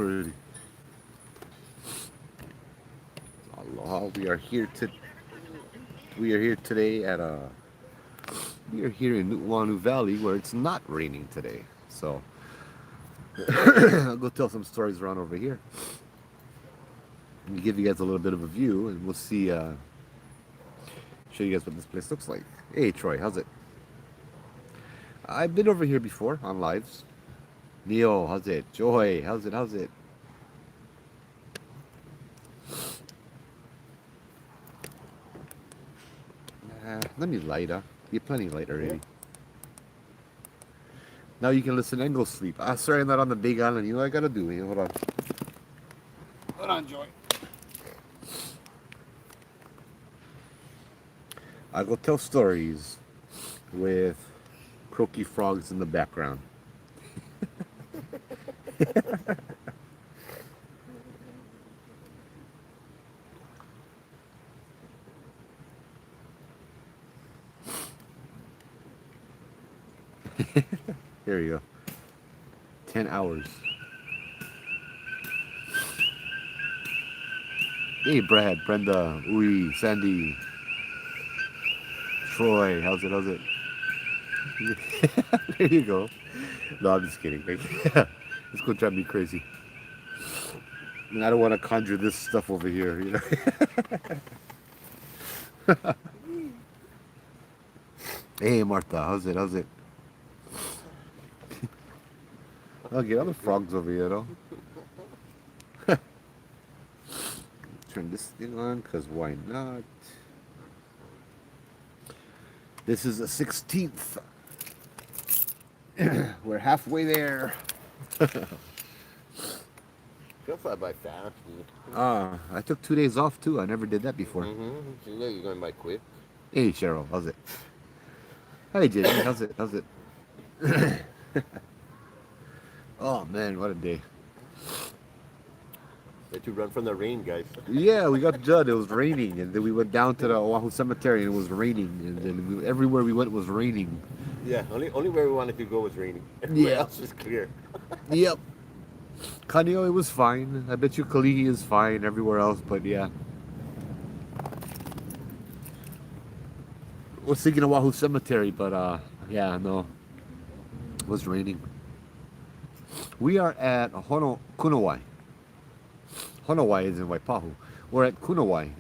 already. Aloha. We are here today at we are here in Nu'uanu Valley where it's not raining today. So I'll go tell some stories around over here and give you guys a little bit of a view, and we'll see. Show you guys what this place looks like. Hey Troy, how's it? I've been over here before on lives. Neo, how's it? Joy, how's it? How's it? Let me light up. You're plenty light already. Now you can listen and go sleep. Sorry, I'm not on the big island. You know what I gotta do? Hold on. Hold on, Joy. I go tell stories with croaky frogs in the background. There you go. 10 hours. Hey, Brad, Brenda, Ui, Sandy, Troy. How's it? How's it? There you go. No, I'm just kidding. It's gonna drive me crazy. And I don't want to conjure this stuff over here. Hey, Martha, how's it? How's it? I'll get other frogs over here, though. Turn this thing on, because why not? This is the 16th. We're halfway there. You'll fly by fast. I took 2 days off, too. I never did that before. So you know you're going by quick. Hey, Cheryl, how's it? Hey, Jenny, how's it? How's it? Oh, man, what a day. Let you run from the rain, guys. Yeah, we got done. It was raining, and then we went down to the Oahu Cemetery, and it was raining, and then everywhere we went was raining. Yeah, only where we wanted to go was raining. Everywhere Yeah. else was clear. Yep. Kaneo, it was fine. I bet you Kalihi is fine everywhere else, but yeah. Was thinking of Oahu Cemetery, but yeah, no. It was raining. We are at Kunawai. Honowai is in Waipahu. We're at Kunawai.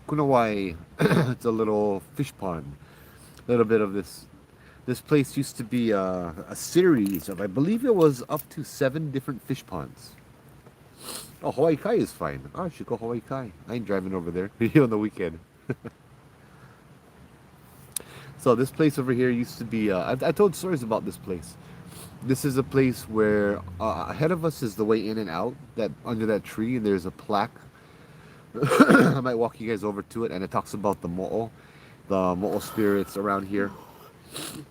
Kunawai, it's a little fish pond. A little bit of this. This place used to be a series of, I believe it was up to 7 different fish ponds. Oh, Hawaii Kai is fine. Oh, I should go Hawaii Kai. I ain't driving over there on the weekend. So this place over here used to be. I told stories about this place. This is a place where ahead of us is the way in and out. That under that tree, and there's a plaque. I might walk you guys over to it, and it talks about the mo'o spirits around here.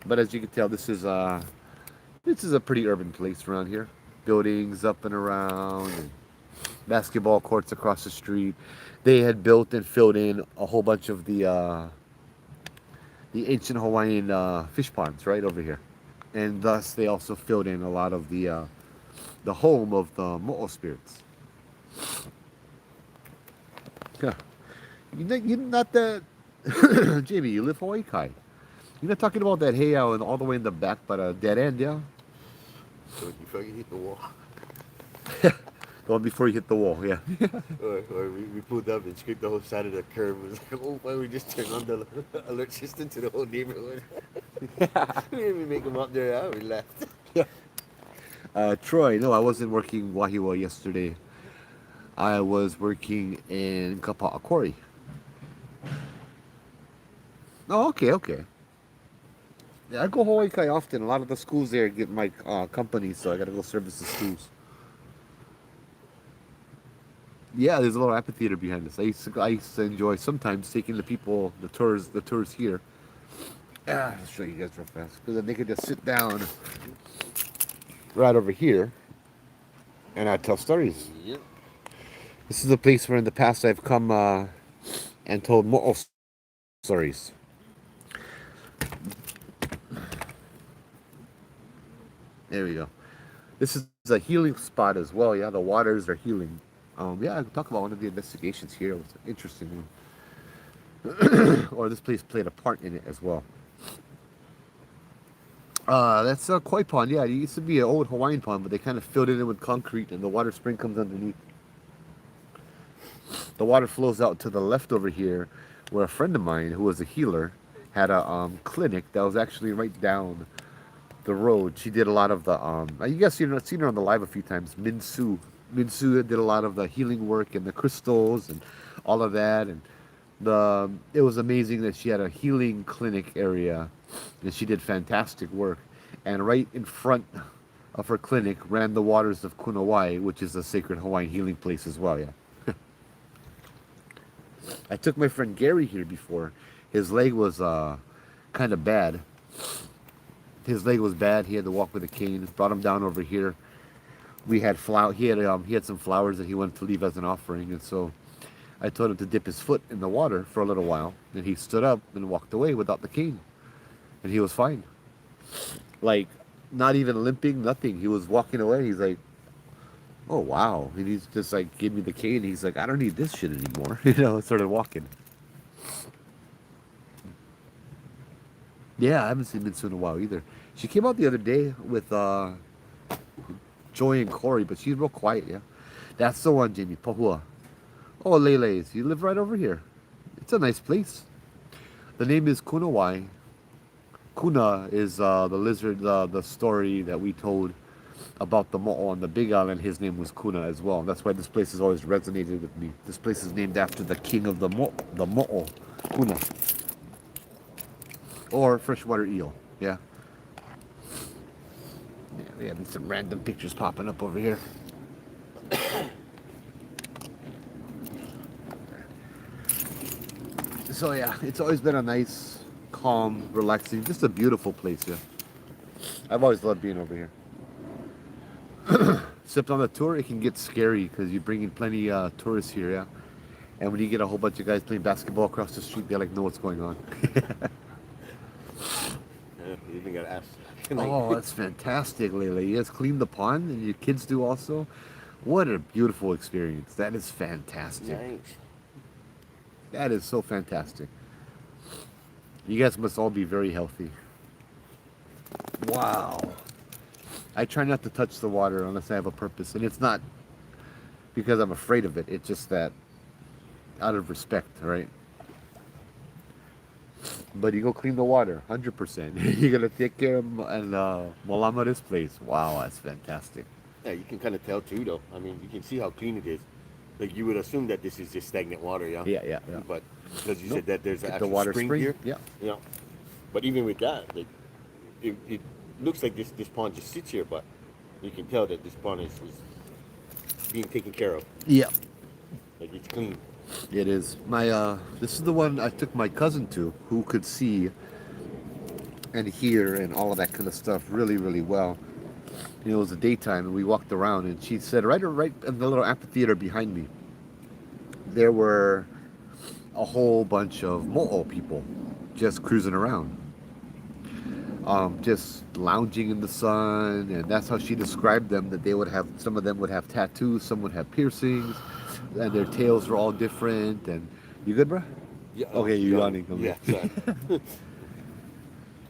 But as you can tell, this is a pretty urban place around here. Buildings up and around, and basketball courts across the street. They had built and filled in a whole bunch of the ancient Hawaiian fish ponds right over here, and thus they also filled in a lot of the home of the mo'o spirits. Yeah, you're not that Jamie. You live Hawaii Kai. You're not talking about that heiau and all the way in the back, but a dead end, yeah. So you feel like you hit the wall. The one before you hit the wall, yeah. Or we pulled up and scraped the whole side of the curb. It was like, oh, why we just turned on the alert system to the whole neighborhood? We didn't even make them up there. We left. Troy, no, I wasn't working Wahiwa yesterday. I was working in Kapa'akori. Oh, okay, okay. Yeah, I go Hawaii Kai often. A lot of the schools there get my company, so I gotta go service the schools. Yeah, there's a little amphitheater behind us. I used to enjoy sometimes taking the people, the tours here. I'll show you guys real fast, because then they could just sit down right over here, and I tell stories. Yep. This is a place where in the past I've come and told mo'o stories. There we go. This is It's a healing spot as well. Yeah, the waters are healing. Yeah, I can talk about one of the investigations here. It was an interesting one. Or this place played a part in it as well. That's a koi pond. Yeah, it used to be an old Hawaiian pond, but they kind of filled it in with concrete, and the water spring comes underneath. The water flows out to the left over here, where a friend of mine who was a healer had a clinic that was actually right down the road. She did a lot of the you guys seen her on the live a few times. Minsu, Minsu did a lot of the healing work and the crystals and all of that, and the it was amazing that she had a healing clinic area, and she did fantastic work. And right in front of her clinic ran the waters of Kunawai, which is a sacred Hawaiian healing place as well. Yeah, I took my friend Gary here before. His leg was kind of bad. His leg was bad. He had to walk with a cane. Brought him down over here. We had flower. He had some flowers that he wanted to leave as an offering, and so I told him to dip his foot in the water for a little while, and he stood up and walked away without the cane, and he was fine. Like, not even limping, nothing. He was walking away. He's like, "Oh wow!" And he's just like, "Give me the cane." He's like, "I don't need this shit anymore." Started walking. Yeah, I haven't seen Mitsu in a while either. She came out the other day with Joy and Corey, but she's real quiet. Yeah, that's the one, Jamie Pohua. Oh, Lele's. You live right over here. It's a nice place. The name is Kunawai. Kuna is the lizard, the story that we told about the mo'o on the Big Island. His name was Kuna as well. That's why this place has always resonated with me. This place is named after the king of the mo'o, Kuna, or freshwater eel. Yeah. Yeah, we have some random pictures popping up over here. So yeah, it's always been a nice, calm, relaxing, just a beautiful place. Yeah, I've always loved being over here. Except on the tour, it can get scary because you bring in plenty tourists here. Yeah, and when you get a whole bunch of guys playing basketball across the street, they like know what's going on. Yeah, you even gotta ask. Oh, that's fantastic, Layla. You guys clean the pond, and your kids do also. What a beautiful experience. That is fantastic. Nice. That is so fantastic. You guys must all be very healthy. Wow. I try not to touch the water unless I have a purpose. And it's not because I'm afraid of it. It's just that out of respect, right? But you go clean the water, 100%. You're going to take care of and Malama this place. Wow, that's fantastic. Yeah, you can kind of tell too, though. I mean, you can see how clean it is. Like you would assume that this is just stagnant water, yeah. Yeah, yeah, yeah. But because you Nope. said that there's an The actual water spring spring? here, Yeah. you know. But even with that, like it looks like this pond just sits here, but you can tell that this pond is being taken care of. Yeah. Like it's clean. It is. This is the one I took my cousin to, who could see and hear and all of that kind of stuff really, really well. It was the daytime, and we walked around, and she said, right in the little amphitheater behind me, there were a whole bunch of mo'o people just cruising around, just lounging in the sun, and that's how she described them. That they would have, some of them would have tattoos, some would have piercings, and their tails were all different. And you good, bro? Yeah. Okay, you're yeah, yawning. Okay. Yeah. Sorry.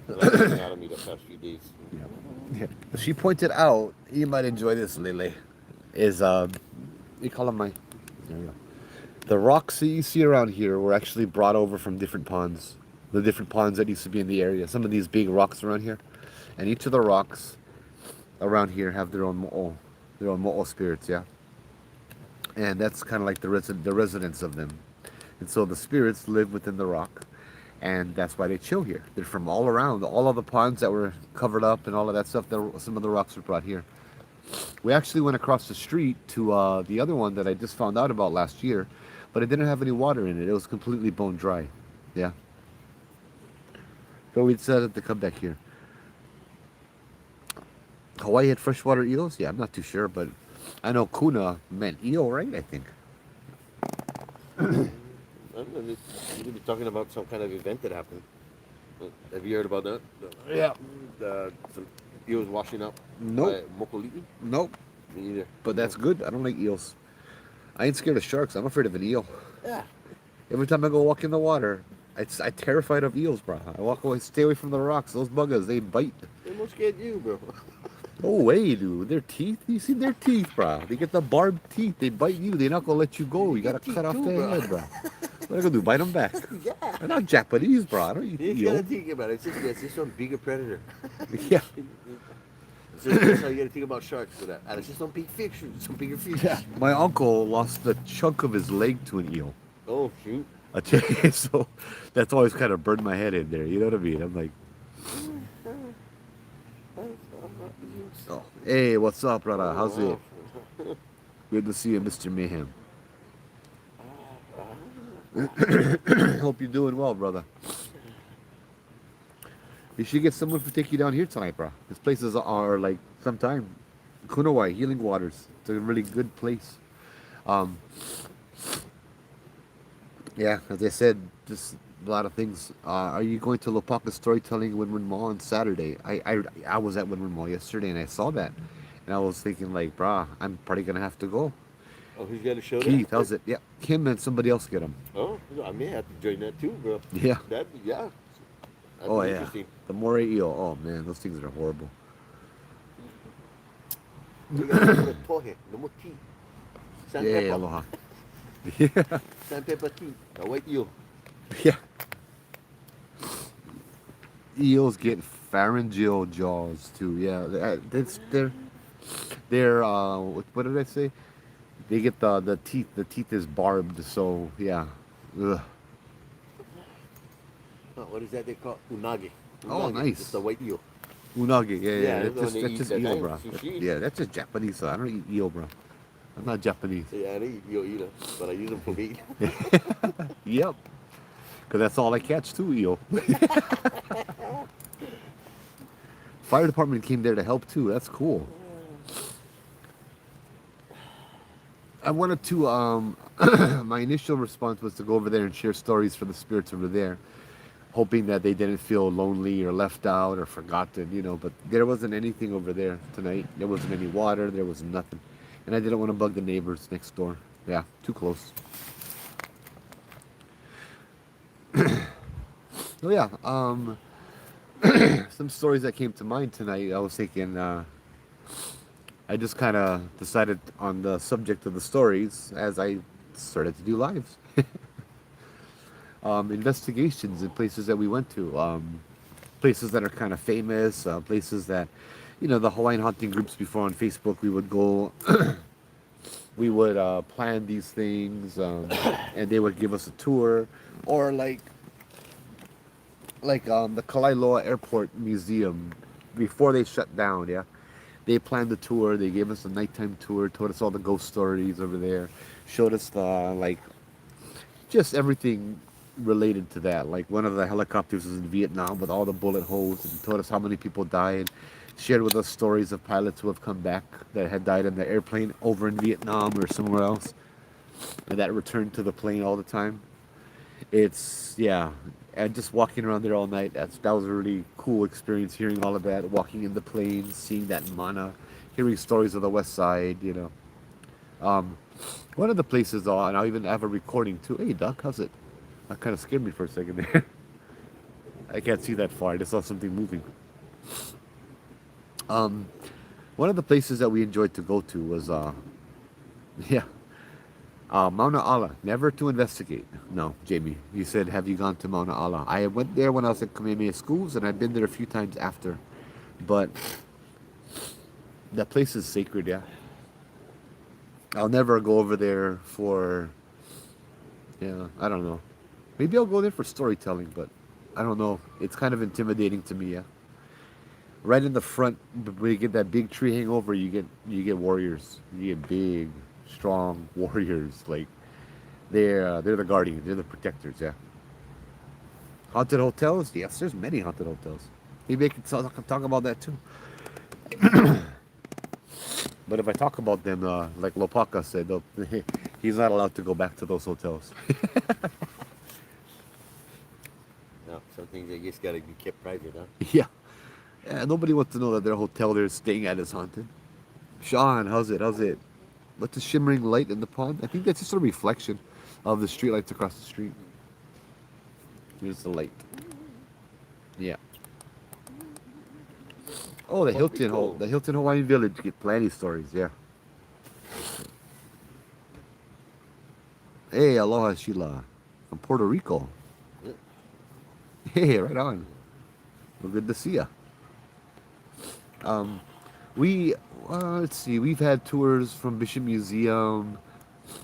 Like anatomy the past few days. Yeah. She pointed out, you might enjoy this, Lele, is you call them my, there we go. The rocks that you see around here were actually brought over from different ponds. The different ponds that used to be in the area. Some of these big rocks around here. And each of the rocks around here have their own mo'o spirits, yeah. And that's kind of like the residence of them. And so the spirits live within the rock. And that's why they chill here. They're from all around. All of the ponds that were covered up and all of that stuff, some of the rocks were brought here. We actually went across the street to the other one that I just found out about last year, but it didn't have any water in it. It was completely bone dry. Yeah. So we decided to come back here. Hawaii had freshwater eels? Yeah, I'm not too sure, but I know Kuna meant eel, right? I think. I don't know, you be talking about some kind of event that happened. Have you heard about that? Yeah. Some eels washing up Nope. by Mokoliti? Nope. Me either. but that's good. I don't like eels. I ain't scared of sharks. I'm afraid of an eel. Yeah. Every time I go walk in the water, I terrified of eels, bro. I walk away, stay away from the rocks. Those buggers, they bite. They almost scared you, bro. No way, dude. Their teeth, you see their teeth, bro. They get the barbed teeth. They bite you. They're not gonna let you go. You You gotta get teeth cut off too, their bro. head, bro. What I gonna do? Bite them back? Yeah. They're not Japanese, bro. I don't eat You gotta eel. think about it. It's just some bigger predator. Yeah. So that's how you gotta think about sharks for that. And it's just some big fish, some bigger fish. Yeah. My uncle lost a chunk of his leg to an eel. Oh shoot. So that's always kind of burned my head in there. You know what I mean? I'm like, oh, hey, what's up, brother? How's it? Good to see you, Mr. Mayhem. Hope you're doing well, brother. You should get someone to take you down here tonight, bro. These places are like sometime. Kunawai, Healing Waters. It's a really good place. Um, yeah, as I said, just a lot of things. Are you going to Lopaka Storytelling at Windward Mall on Saturday? I was at Windward Mall yesterday and I saw that. And I was thinking like, brah, I'm probably going to have to go. Oh, who's got a show Keith, there? how's it? Yeah, him and somebody else get him. Oh, I may have to join that too, bro. Yeah. Yeah. That'd Oh, be yeah. interesting. The moray eel. Oh, man, those things are horrible. We gotta go to Tohe, no more tea. Yeah, Sandpepper. aloha. Yeah. Sandpepper tea. The white eel. Yeah. Eels get pharyngeal jaws too. Yeah, they're what did I say? They get the teeth. The teeth is barbed. So yeah. Ugh. Oh, what is that they call? Unagi. Oh, Unagi. nice. It's the white eel. Unagi. Yeah, Yeah, yeah. that's the one they That's eat just at eel, night, bro. sushi. Yeah, that's just Japanese. I don't eat eel, bro. I'm not Japanese. Yeah, I eat eel either, but I use them for meat. Yep. Cause that's all I catch too, eel. Fire department came there to help too. That's cool. I wanted to my initial response was to go over there and share stories for the spirits over there, hoping that they didn't feel lonely or left out or forgotten, but there wasn't anything over there tonight. There wasn't any water, there was nothing. And I didn't want to bug the neighbors next door. Yeah, too close. Oh yeah, some stories that came to mind tonight. I was thinking I just kind of decided on the subject of the stories as I started to do lives. Investigations in places that we went to, places that are kind of famous, places that, the Hawaiian hunting groups before on Facebook, we would go, we would plan these things, and they would give us a tour, or like the Kalailoa Airport Museum, before they shut down, yeah. They planned the tour. They gave us a nighttime tour, told us all the ghost stories over there, showed us just everything related to that. Like one of the helicopters was in Vietnam with all the bullet holes, and told us how many people died. Shared with us stories of pilots who have come back that had died in the airplane over in Vietnam or somewhere else, and that returned to the plane all the time. Yeah, and just walking around there all night, that was a really cool experience, hearing all of that, walking in the plains, seeing that mana, hearing stories of the west side, um one of the places though, and I'll even have a recording too. Hey duck, how's it? That kind of scared me for a second there. I can't see that far, I just saw something moving. um One of the places that we enjoyed to go to was yeah, Mauna Ala, never to investigate. No, Jamie, you said, have you gone to Mauna Ala? I went there when I was at Kamehameha Schools, and I've been there a few times after. But that place is sacred, yeah. I'll never go over there for, yeah, I don't know. Maybe I'll go there for storytelling, but I don't know. It's kind of intimidating to me, yeah. Right in the front, when you get that big tree hang over, you get warriors. You get big, strong warriors. Like they're the guardians, they're the protectors. Yeah. Haunted hotels? Yes, there's many haunted hotels. Maybe I can talk about that too. But if I talk about them, like Lopaka said, he's not allowed to go back to those hotels. No, some things I guess gotta be kept private, huh? Yeah. Yeah, nobody wants to know that their hotel they're staying at is haunted. Sean, how's it? How's it? What's the shimmering light in the pond? I think that's just a reflection of the street lights across the street. Here's the light. Yeah. Oh, Puerto Rico. The Hilton Hawaiian Village. Get plenty of stories. Yeah. Hey, aloha, Sheila, from Puerto Rico. Yeah. Hey, right on. Well, good to see ya. Um, we let's see. We've had tours from Bishop Museum,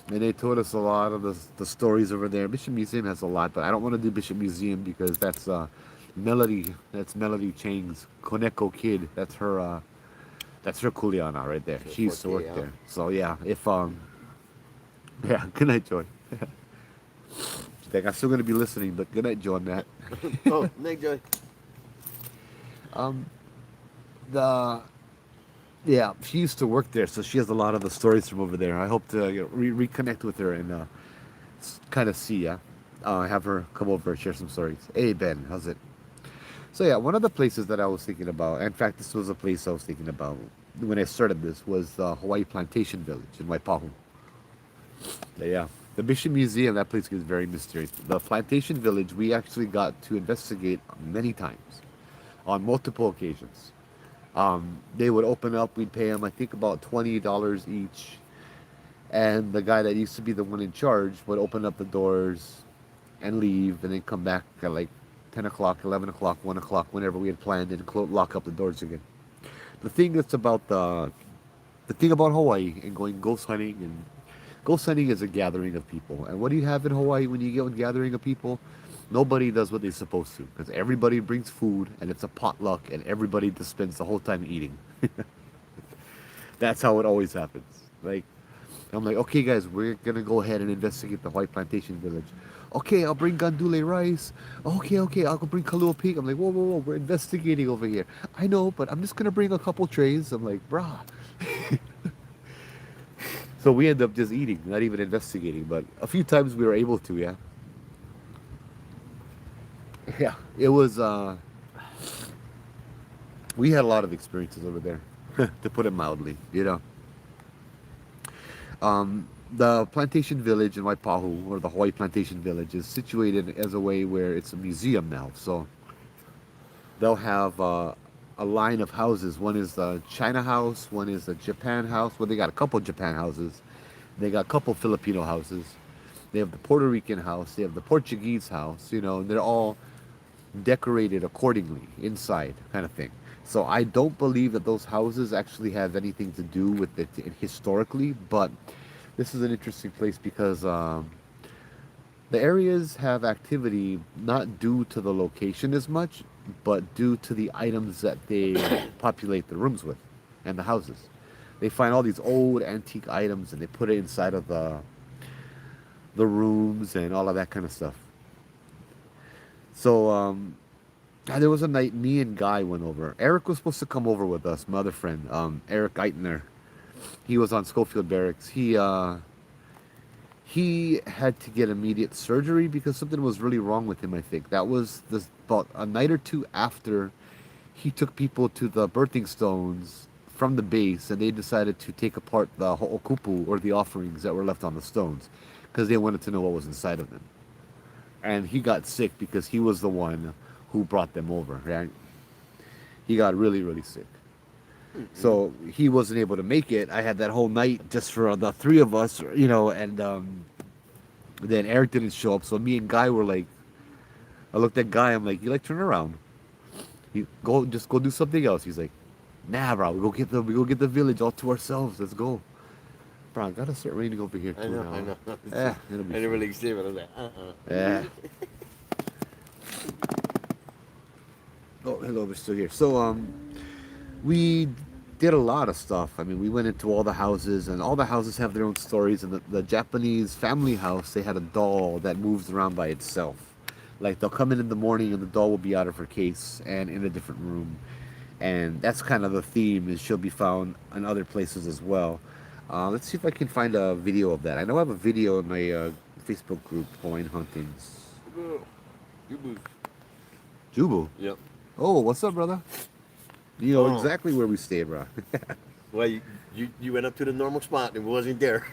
and they told us a lot of the stories over there. Bishop Museum has a lot, but I don't want to do Bishop Museum because that's Melody. That's Melody Chang's Koneko Kid. That's her kuleana right there. That's She your used to work forte, huh? there. So yeah, if yeah. Good night, Joy. She's like, I'm still gonna be listening, but good night, Joy, and Matt. Oh, Nick Joy. Um, the Yeah, she used to work there, so she has a lot of the stories from over there. I hope to reconnect with her and kind of see ya. Have her come over and share some stories. Hey Ben, how's it? So yeah, one of the places that I was thinking about. In fact, this was a place I was thinking about when I started this was the Hawaii Plantation Village in Waipahu. Yeah, the Mission Museum. That place is very mysterious. The Plantation Village we actually got to investigate many times, on multiple occasions. They would open up. We'd pay them, I think, about $20 each, and the guy that used to be the one in charge would open up the doors and leave, and then come back at like 10 o'clock, 11 o'clock, 1 o'clock, whenever we had planned, and lock up the doors again. The thing that's about the thing about Hawaii and going ghost hunting is a gathering of people. And what do you have in Hawaii when you get a gathering of people? Nobody does what they're supposed to because everybody brings food and it's a potluck and everybody just spends the whole time eating. That's how it always happens. Like, I'm like, okay, guys, we're gonna go ahead and investigate the White Plantation Village. Okay, I'll bring gandule rice. Okay, I'll go bring kalua pig. I'm like, whoa, we're investigating over here. I know, but I'm just gonna bring a couple trays. I'm like, brah. So we end up just eating, not even investigating. But a few times we were able to, yeah. Yeah, it was. We had a lot of experiences over there, to put it mildly. The plantation village in Waipahu, or the Hawaii Plantation Village, is situated as a way where it's a museum now. So they'll have a line of houses. One is the China house, one is the Japan house. Well, they got a couple Japan houses. They got a couple Filipino houses. They have the Puerto Rican house. They have the Portuguese house. And they're all decorated accordingly inside, kind of thing. So I don't believe that those houses actually have anything to do with it historically, but this is an interesting place because the areas have activity not due to the location as much, but due to the items that they populate the rooms with and the houses. They find all these old antique items and they put it inside of the rooms and all of that kind of stuff. So there was a night me and Guy went over. Eric was supposed to come over with us, my other friend, Eric Eitner. He was on Schofield Barracks. He had to get immediate surgery because something was really wrong with him. I think that was about a night or two after he took people to the birthing stones from the base, and they decided to take apart the ho'okupu, or the offerings that were left on the stones, because they wanted to know what was inside of them. And he got sick because he was the one who brought them over. Right? He got really, really sick. Mm-mm. So he wasn't able to make it. I had that whole night just for the three of us, and then Eric didn't show up. So me and Guy were like, I looked at Guy. I'm like, you like turn around. Just go do something else. He's like, nah, bro. We go get the village all to ourselves. Let's go, bro. I gotta start raining over here I too know, now. I know. It'll be I didn't fun. really say, but I was like, Yeah. Oh, hello, we're still here. So we did a lot of stuff. I mean, we went into all the houses, and all the houses have their own stories. And the Japanese family house, they had a doll that moves around by itself. Like they'll come in the morning, and the doll will be out of her case and in a different room. And that's kind of the theme. Is she'll be found in other places as well. Let's see if I can find a video of that. I know I have a video in my Facebook group, Hawaiian Huntings. you move. Jubu. Yep. Oh, what's up, brother? You know Oh, exactly where we stay, bro. Well, you went up to the normal spot and it wasn't there.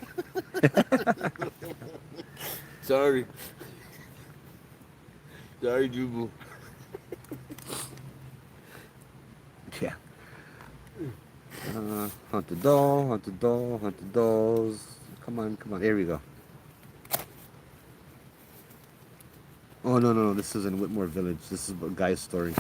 Sorry. Sorry, Jubu. Yeah. Haunted doll, haunted doll, haunted dolls. Come on, come on. Here we go. Oh no, no, no! This is in Whitmore Village. This is a guy's story.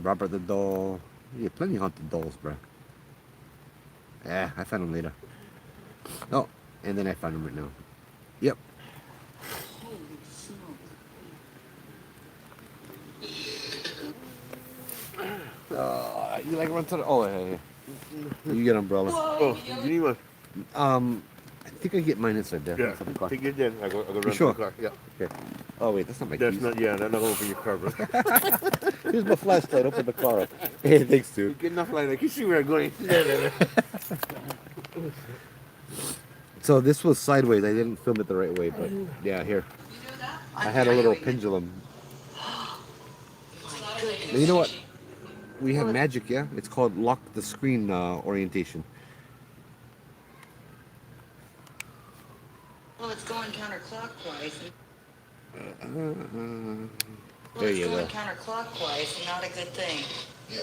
Robert the doll. Yeah, plenty of haunted dolls, bro. Yeah, I found him later. Oh, and then I found him right now. Yep. You like run to the? Oh, yeah, yeah. You get umbrella. Oh, you need one? I think I get mine inside there. Yeah. Inside the car. Take it then. I go run sure? to the car. Yeah. Okay. Oh wait, that's not my That's keys. not. Yeah, that's not open your car, bro. Here's my flashlight. Open the car up. Hey, thanks, You dude. get enough light. I can see where I'm going. So this was sideways. I didn't film it the right way, but yeah, here. I had a little pendulum. And you know what? We have magic, yeah? It's called lock the screen orientation. Well, it's going counterclockwise. There Well, it's you going go. counterclockwise, and not a good thing. Yeah.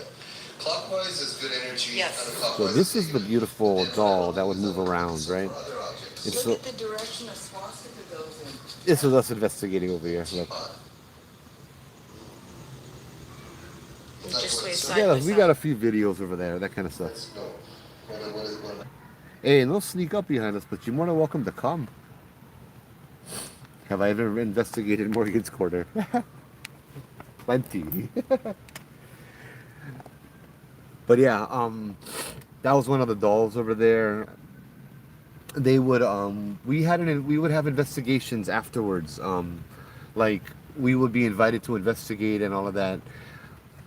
Clockwise is good energy. Yes. So Counterclockwise this is is the evil. beautiful And doll that would is move around, so right? for other objects. It's Look so, at the direction the swastika goes in. this is us investigating over here. Look. It just waves Yeah, sideways we up. got a few videos over there, that kind of stuff. Let's go. What is what? Hey, don't sneak up behind us, but you're more than welcome to come. Have I ever investigated Morgan's Corner? Plenty. But yeah, that was one of the dolls over there. They would we would have investigations afterwards. Like we would be invited to investigate and all of that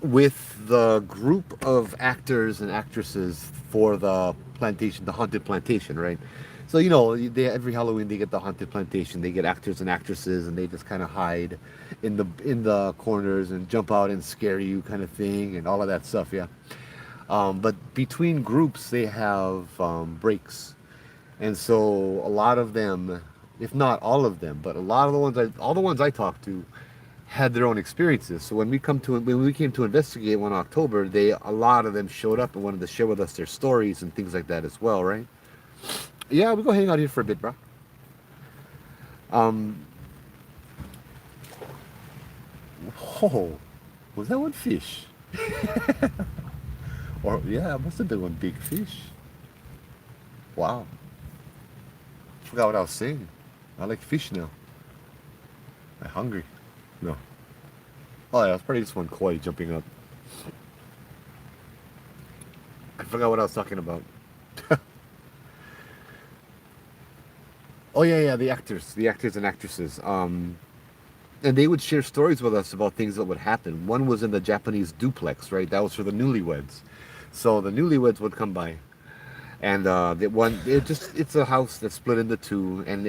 with the group of actors and actresses for the plantation, the haunted plantation, right? So every Halloween they get the haunted plantation. They get actors and actresses, and they just kind of hide in the corners and jump out and scare you, kind of thing, and all of that stuff. Yeah. But between groups, they have breaks, and so a lot of them, if not all of them, but a lot of the ones all the ones I talked to, had their own experiences. So when we came to investigate one October, a lot of them showed up and wanted to share with us their stories and things like that as well, right? Yeah, we go hang out here for a bit, bro. Um, oh, was that one fish? Or yeah, it must have been one big fish. Wow, forgot what I was saying. I like fish now. I'm hungry. No. Oh yeah, it's probably just one koi jumping up. I forgot what I was talking about. Oh yeah, yeah, the actors and actresses. And they would share stories with us about things that would happen. One was in the Japanese duplex, right? That was for the newlyweds. So the newlyweds would come by, and it's a house that's split into two, and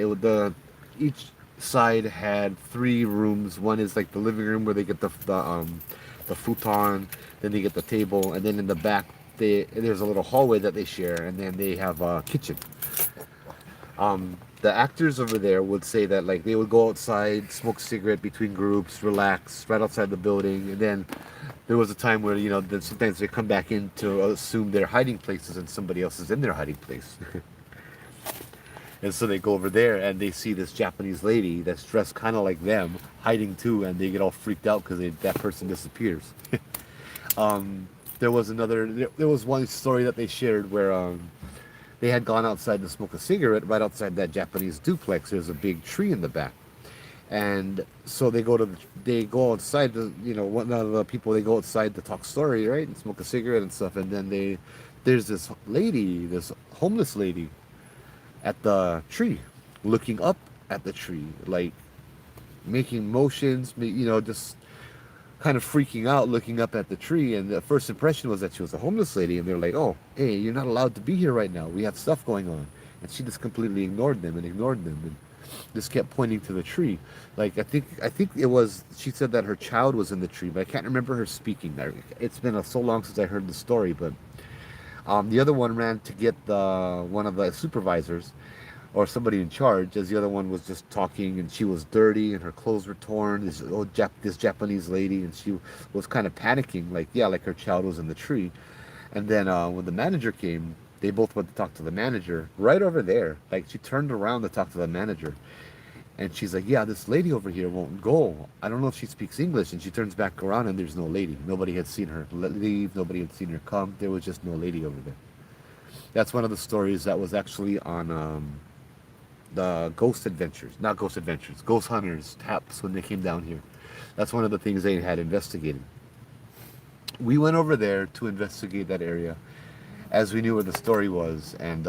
each side had three rooms. One is like the living room where they get the futon, then they get the table, and then in the back there's a little hallway that they share, and then they have a kitchen. The actors over there would say that like they would go outside, smoke a cigarette between groups, relax right outside the building, and then there was a time where then sometimes they come back in to assume their hiding places, and somebody else is in their hiding place. And so they go over there and they see this Japanese lady that's dressed kind of like them hiding too, and they get all freaked out because that person disappears. There was one story that they shared where they had gone outside to smoke a cigarette right outside that Japanese duplex. There's a big tree in the back, and so they go outside to one of the people, they go outside to talk story, right, and smoke a cigarette and stuff, and then there's this homeless lady at the tree, looking up at the tree, like making motions, just kind of freaking out, looking up at the tree. And the first impression was that she was a homeless lady, and they're like, "Oh, hey, you're not allowed to be here right now. We have stuff going on." And she just completely ignored them and ignored them. just kept pointing to the tree. Like I think it was she said that her child was in the tree, but I can't remember her speaking. It's been so long since I heard the story, but the other one ran to get the one of the supervisors or somebody in charge, as the other one was just talking, and she was dirty and her clothes were torn. This Japanese lady, and she was kind of panicking, like yeah, like her child was in the tree. And then when the manager came, they both went to talk to the manager right over there. Like she turned around to talk to the manager, and she's like, "Yeah, this lady over here won't go. I don't know if she speaks English." And she turns back around, and there's no lady. Nobody had seen her leave. Nobody had seen her come. There was just no lady over there. That's one of the stories that was actually on the Ghost Adventures, not Ghost Adventures, Ghost Hunters taps when they came down here. That's one of the things they had investigated. We went over there to investigate that area, as we knew where the story was, and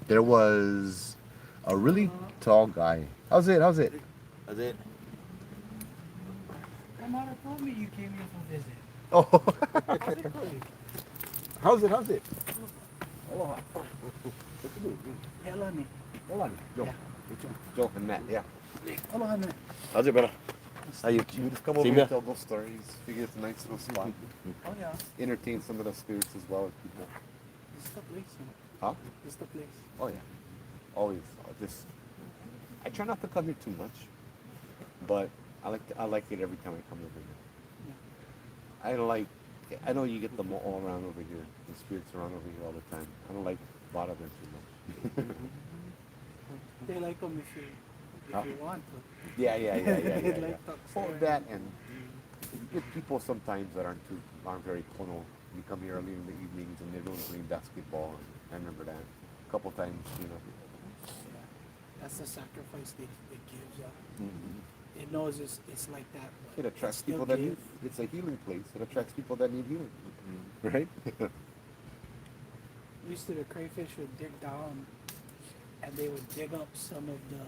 there was a really tall guy. How's it? How's it? That's it. Mahalo told me you came here for visit. Oh, How's it going? how's it? How's it? Aloha. Hello, me. Hold on, Joe. Yeah. Joe and Matt, yeah. Aloha, man. How's it, brother? How you just come over See and ya. tell those stories. Figure it's a nice little spot. Oh, yeah. Entertain some of the spirits as well as people. This is the place, man. Huh? This is the place. Oh yeah. Always. Just I try not to come here too much, but I like it every time I come over here. Yeah. I like. I know you get them all around over here. The spirits around over here all the time. I don't like bother them too much. They like them if Huh? you want to. Yeah. They like to For upstairs. that and you get people sometimes that aren't very close. You come here early in the evenings and they're doing playing basketball. And I remember that a couple times. Yeah. That's the sacrifice it gives. Mhm. It knows it's like that. But It attracts still people that give. need. It's a healing place. It attracts people that need healing. Right? Used to the crayfish would dig down and they would dig up some of the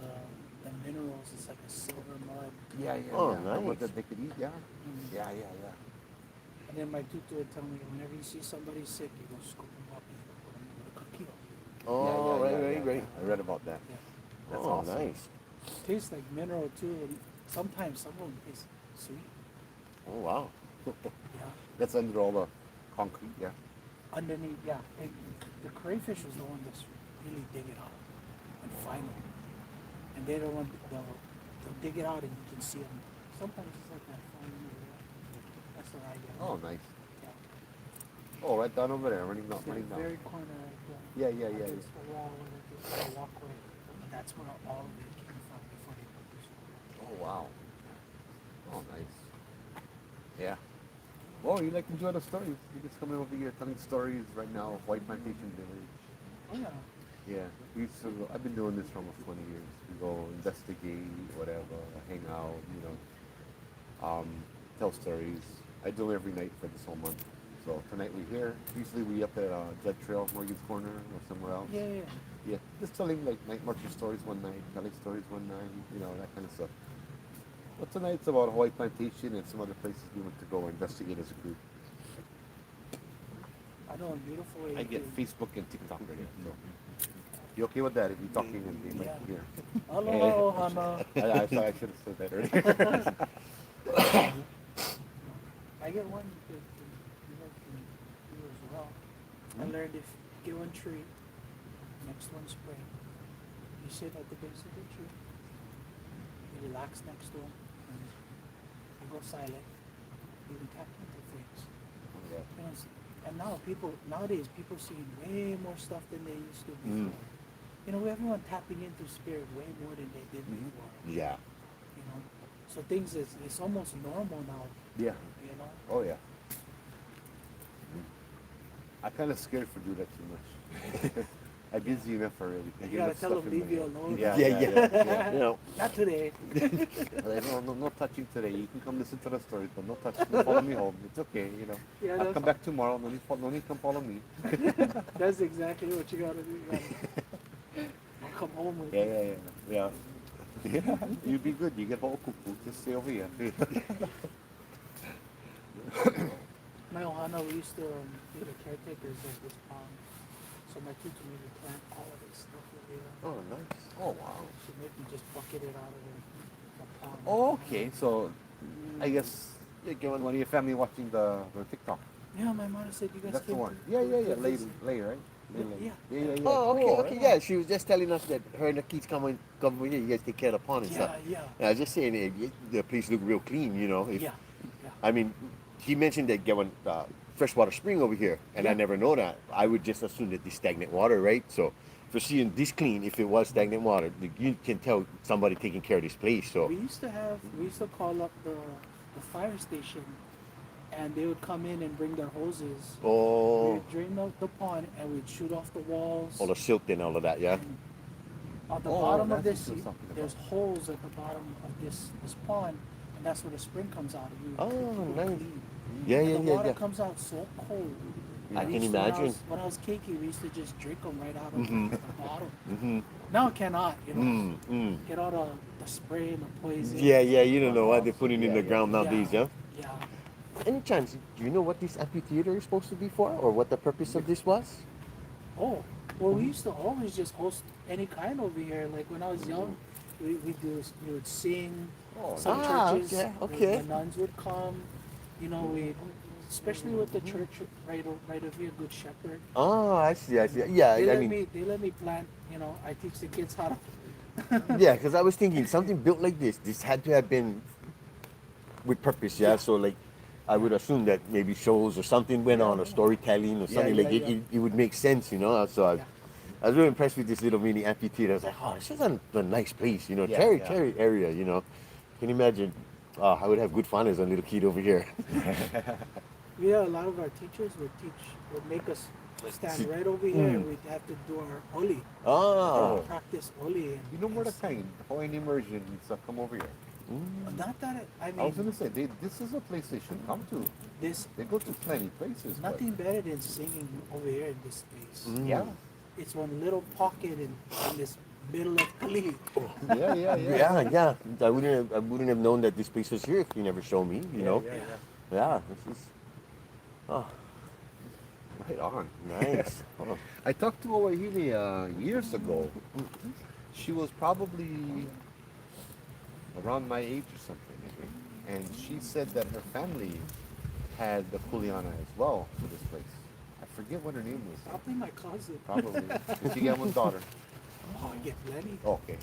minerals. It's like a silver mud. Yeah. Oh, The one nice. that they could eat. Yeah. Mhm. Yeah. And then my tutor would tell me, whenever you see somebody sick, you go scoop them up and you put them with a cookie. Oh, right. I read about that. Yeah. That's Oh, awesome. nice. Tastes like mineral too, and sometimes some of them taste sweet. Oh, wow. Yeah. That's under all the concrete. Yeah. Underneath, yeah. And the crayfish is the one that's really dig it out and find them. And they're the one they'll dig it out and you can see them. Sometimes it's like that. That's what I get. Oh, nice. Yeah. Oh, right down over there. Running It's down. the very corner right there. Yeah. Against the wall and against the walkway. And that's where all of it came from before they put this one. Oh, wow. Oh, nice. Yeah. Oh, you like to enjoy the stories. You just coming over here telling stories right now of White Plantation Village. Oh yeah. Yeah. I've been doing this for almost 20 years. We go investigate, whatever, hang out, tell stories. I do it every night for this whole month. So tonight we're here. Usually we up at Judd Trail, Morgan's Corner, or somewhere else. Yeah. Yeah, just telling like night marcher stories one night, telling stories one night, that kind of stuff. But tonight it's about Hawaii Plantation and some other places we went to go investigate as a group. I know a beautiful way. I get to- Facebook and TikTok ready. So you okay with that? If you're talking and they might hear. Hello, Hana. I thought I should have said that earlier. I get one that you guys can do as well. I learned if you get one tree, next one spray, you sit at the base of the tree, you relax next to them, and you go silent, you can tap into things. You know, and nowadays people seeing way more stuff than they used to before. Everyone tapping into spirit way more than they did before. Yeah. So things it's almost normal now. Yeah. Oh yeah. I'm kind of scared for doing that too much. I'm busy enough already. I You get gotta enough tell stuff them in leave my you head. alone. Yeah. You know. Not today. Like, no touching today. You can come listen to the stories, but no touching. Don't follow me home. It's okay, Yeah, I'll that's- come back tomorrow. No need come follow me. That's exactly what you gotta do. I'll come home with you. Yeah. You'd be good. You get all cuckoo. Just stay over here. My Ohana, we used to be the caretakers of this pond. So my teacher made me plant all of this stuff over here. Oh, nice. Oh wow. She made me just bucket it out of the pond. Oh, okay. So I guess one of your family watching the TikTok. Yeah, my mother said you guys That's the came one. to- Yeah, yeah, yeah. to Lay, visit. lay, right? Lay, lay. Yeah. Yeah, yeah, yeah. Oh, okay, Cool, okay, right yeah. on. She was just telling us that her and the kids come over here. You guys take care of the pond and Yeah, stuff. yeah, And I was just saying, the place looked real clean. You know, if yeah, yeah. I mean, he mentioned that get one freshwater spring over here, and I Yeah. never know that. I would just assume that this stagnant water, right? So, for seeing this clean, if it was stagnant water, you can tell somebody taking care of this place. So, We used to call up the fire station, and they would come in and bring their hoses. oh, We'd drain the pond, and we'd shoot off the walls. all the silt and all of that, yeah. And at the Oh, bottom of that's this, what you're talking about. there's holes at the bottom of this pond, and that's where the spring comes out. And Oh, people nice. clean. Yeah, And yeah, the yeah, water yeah. comes out so cold. I We can used to- imagine. When I was cakey, we used to just drink them right out of Mhm. the bottom. Mm-hmm. Now I cannot, you know. Mm, mm. Get all the spray and the poison. Yeah, yeah. You don't know what they're putting in Yeah, the yeah. ground nowadays, yeah. Yeah. Any chance, do you know what this amphitheater is supposed to be for, or what the purpose of this was? Oh, well, we used to always just host any kind over here. Like when I was young, we would sing. Oh, Some Ah, churches, okay. the nuns would come. You know, especially with the church right over here, Good Shepherd. Oh, I see, I see. Yeah, They I let mean, me they let me plant. You know, I teach the kids how to. yeah, because I was thinking something built like this had to have been with purpose, yeah. Yeah. So like, I would assume that maybe shows or something went on, or storytelling or something yeah, like yeah. it would make sense, you know. So Yeah. I was really impressed with this little mini amphitheater. I was like, oh, this is a nice place, you know, Yeah, cherry yeah. cherry area, you know. Can you imagine? I would have good fun as a little kid over here. Yeah, a lot of our teachers would make us stand right over here, and we'd have to do our oli, Oh. practice oli. And, You know more the time, Hawaiian immersion and stuff. Come over here. Not that I I was mean, gonna say this is a place they should come to. this They go to plenty places. but- nothing better than singing over here in this space. Mm. Yeah. It's one little pocket in this middle of Kali. Yeah, yeah, yeah. Yeah. I wouldn't have known that this place was here if you never showed me, you know. Yeah, yeah. Yeah, this is. Oh, Right on. nice. Oh. I talked to a Wahine years ago. She was probably around my age or something, I think. And she said that her family had the kuleana as well for this place. I forget what her name was. Probably my cousin. Probably. Did she get one daughter? Oh, I get plenty. Okay.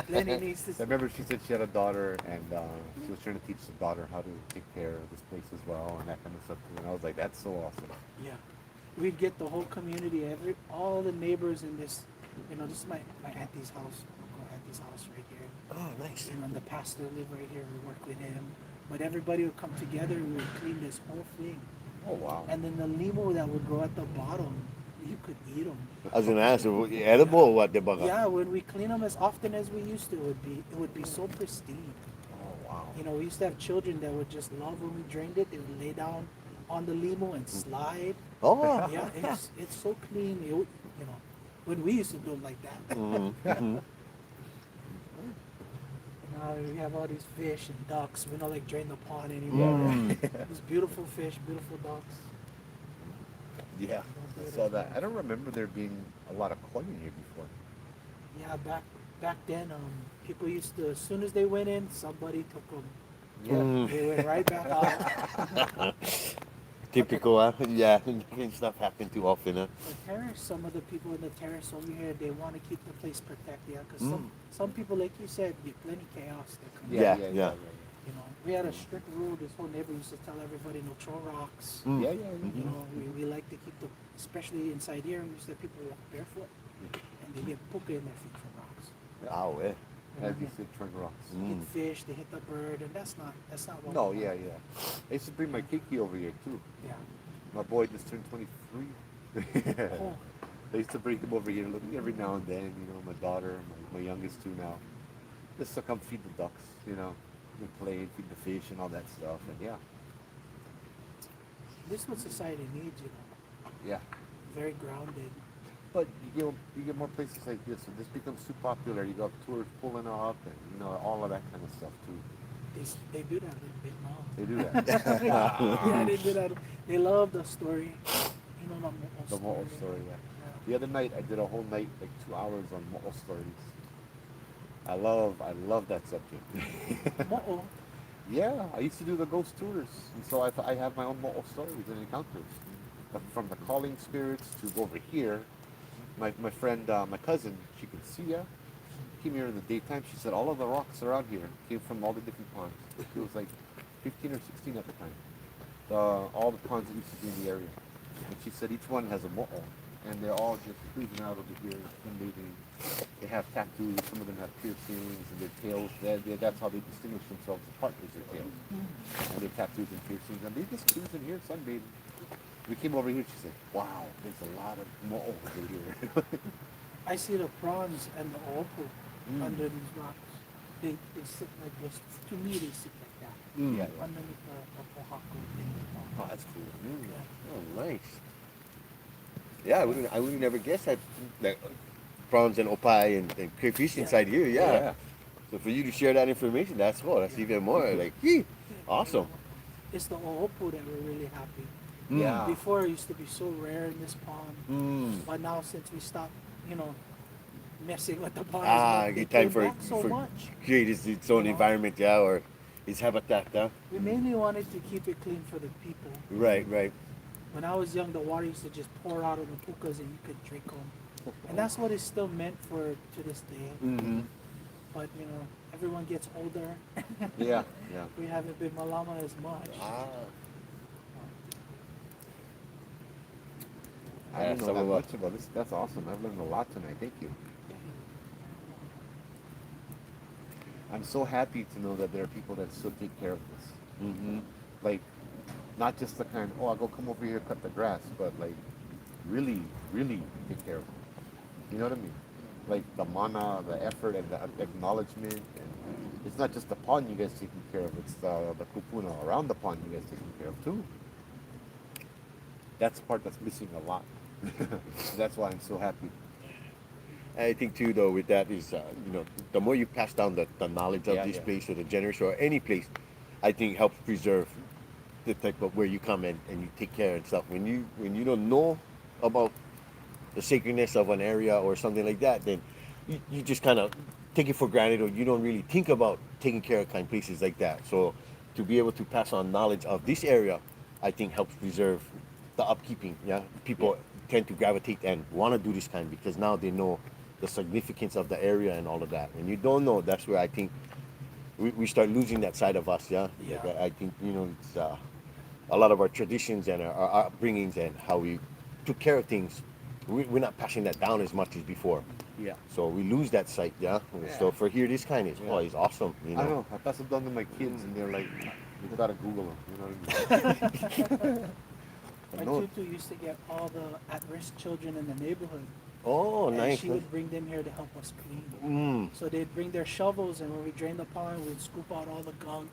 Plenty needs to. I remember she said she had a daughter and she was trying to teach the daughter how to take care of this place as well and that kind of stuff. And I was like, that's so awesome. Yeah, we'd get the whole community, all the neighbors in this. You know, this is my auntie's house. Uncle auntie's house right here. Oh, nice. And then the pastor lived right here. We worked with him. But everybody would come together and we would clean this whole thing. Oh, wow. And then the limo that would grow at the bottom, you could eat them. I was gonna ask, edible or what the bugger? Yeah, when we clean them as often as we used to, it would be so pristine. Oh, wow. You know, we used to have children that would just love when we drained it. They would lay down on the limo and slide. Oh. Yeah, it's so clean. You know, when we used to do it like that. Mhm. Now we have all these fish and ducks. We don't like drain the pond anymore. These beautiful fish, beautiful ducks. Yeah, I saw that. I don't remember there being a lot of koi in here before. Yeah, back then, people used to, as soon as they went in, somebody took them. Mm. They went right back out. Typical, huh? Yeah, stuff happen too often, huh? The terrace, some of the people in the terrace over here, they want to keep the place protected. Yeah, because Mm. some people, like you said, get plenty chaos. That come in. Yeah. You know, we had a strict rule. This whole neighborhood used to tell everybody no throw rocks. Mm. Yeah, yeah. You know, we like to keep the, especially inside here, we used to have people walk barefoot, and they get puka in their feet from rocks. Oh, yeah. As you said, turn rocks. They Mm. hit fish, they hit the bird, and that's not what. No, we yeah, want. yeah. I used to bring my kiki over here too. Yeah. My boy just turned 23. Oh, I used to bring him over here looking every now and then, you know, my daughter, my youngest two now. Just to come feed the ducks, you know, and play and feed the fish and all that stuff. And yeah, this is what society needs, you know. yeah. Very grounded. But you get more places like this, and this becomes too popular. You got tours pulling up, and you know all of that kind of stuff too. They do that a little bit now. They do that. Yeah, they do that. They love the story. You know, about mo'o The mo'o story, yeah. The other night, I did a whole night, like 2 hours on mo'o stories. I love that subject. Mo'o. Yeah, I used to do the ghost tours, and so I have my own mo'o stories and encounters. From the calling spirits to over here. My friend, my cousin, she could see ya. Came here in the daytime. She said all of the rocks around here came from all the different ponds. She was like 15 or 16 at the time. All the ponds that used to be in the area. And she said each one has a mo'o. And they're all just cruising out over here, sunbathing. They have tattoos. Some of them have piercings and their tails. That's how they distinguish themselves apart, is their tails. And their tattoos and piercings. And they just cruising here, sunbathing. We came over here. She said, "Wow, there's a lot of mo'o over here." I see the prawns and the opo Mm. under these rocks. They sit like this. To me, they sit like that. Yeah. Underneath the pohako thing. Oh, that's cool. Yeah. Oh, nice. Yeah, I would never guess that prawns and opai and crayfish Yeah. inside here. Yeah. Yeah. So for you to share that information, that's cool. That's even more like, awesome. It's the oopo that we're really happy. Yeah. Before it used to be so rare in this pond, Mm. but now since we stopped, messing with the pond, Ah, they good time came for back so for much. create its own You know? environment, yeah, or its habitat, yeah. We mainly wanted to keep it clean for the people. Right, right. When I was young, the water used to just pour out of the pukas and you could drink them. And that's what it's still meant for to this day. Mm-hmm. But, everyone gets older. Yeah. Yeah. We haven't been malama as much. Ah. I didn't know some that of much about this. That's awesome. I've learned a lot tonight. Thank you. I'm so happy to know that there are people that still take care of this. Mm-hmm. Like, not just the kind, oh, I'll go come over here, cut the grass, but like, really, really take care of it. You know what I mean? Like the mana, the effort, and the acknowledgement. And it's not just the pond you guys taking care of, it's the kupuna around the pond you guys taking care of too. That's the part that's missing a lot. That's why I'm so happy. I think too, though, with that is, the more you pass down the knowledge of Yeah, this yeah. place or the generation or any place, I think helps preserve the type of where you come and you take care and stuff. When you don't know about the sacredness of an area or something like that, then you just kind of take it for granted, or you don't really think about taking care of kind places like that. So to be able to pass on knowledge of this area, I think helps preserve the upkeeping. Yeah, people tend to gravitate and want to do this kind because now they know the significance of the area and all of that. When you don't know, that's where I think we start losing that side of us. Yeah, Yeah. Like, I think it's a lot of our traditions and our upbringings and how we took care of things. We're not passing that down as much as before. Yeah. So we lose that sight, yeah. Yeah. So for here, this kind is Yeah. is awesome. I know. I pass them down to my kids, and they're like, "You gotta Google them." You know what I mean? My I know. tutu used to get all the at-risk children in the neighborhood. Oh, And nice. she would bring them here to help us clean. Mm. So they'd bring their shovels, and when we drain the pond, we'd scoop out all the gunk.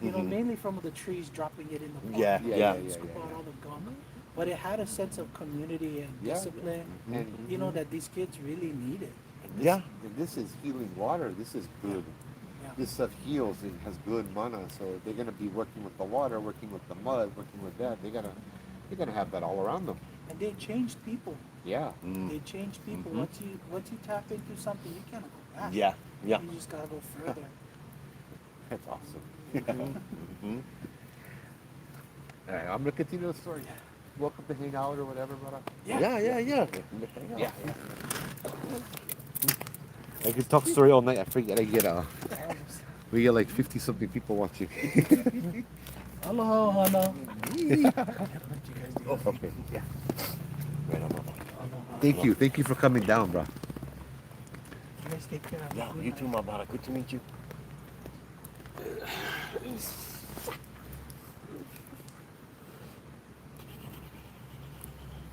Mhm. Mainly from the trees, dropping it in the pond. Yeah, Yeah, yeah. yeah, Scoop yeah, out yeah. all the gunk. But it had a sense of community and Yeah. discipline. And That these kids really needed. this, Yeah. this is healing water. This is good. Yeah. This stuff heals. It has good mana. So they're gonna be working with the water, working with the mud, working with that. They're gonna have that all around them. And they changed people. Yeah. Mm. They changed people. Mhm. Once you tap into something, you can't go back. Yeah, yeah. You just gotta go further. That's awesome. Mhm. All right, I'm gonna continue the story. Welcome to hang out or whatever, brother. Yeah, yeah, yeah. Yeah. I could talk story all night. I forget. We get like 50 something people watching. Hello, hello. Oh, okay. Yeah. Right on. Thank you for coming down, bro. You guys take care. Yeah, you too, my brother. Good to meet you.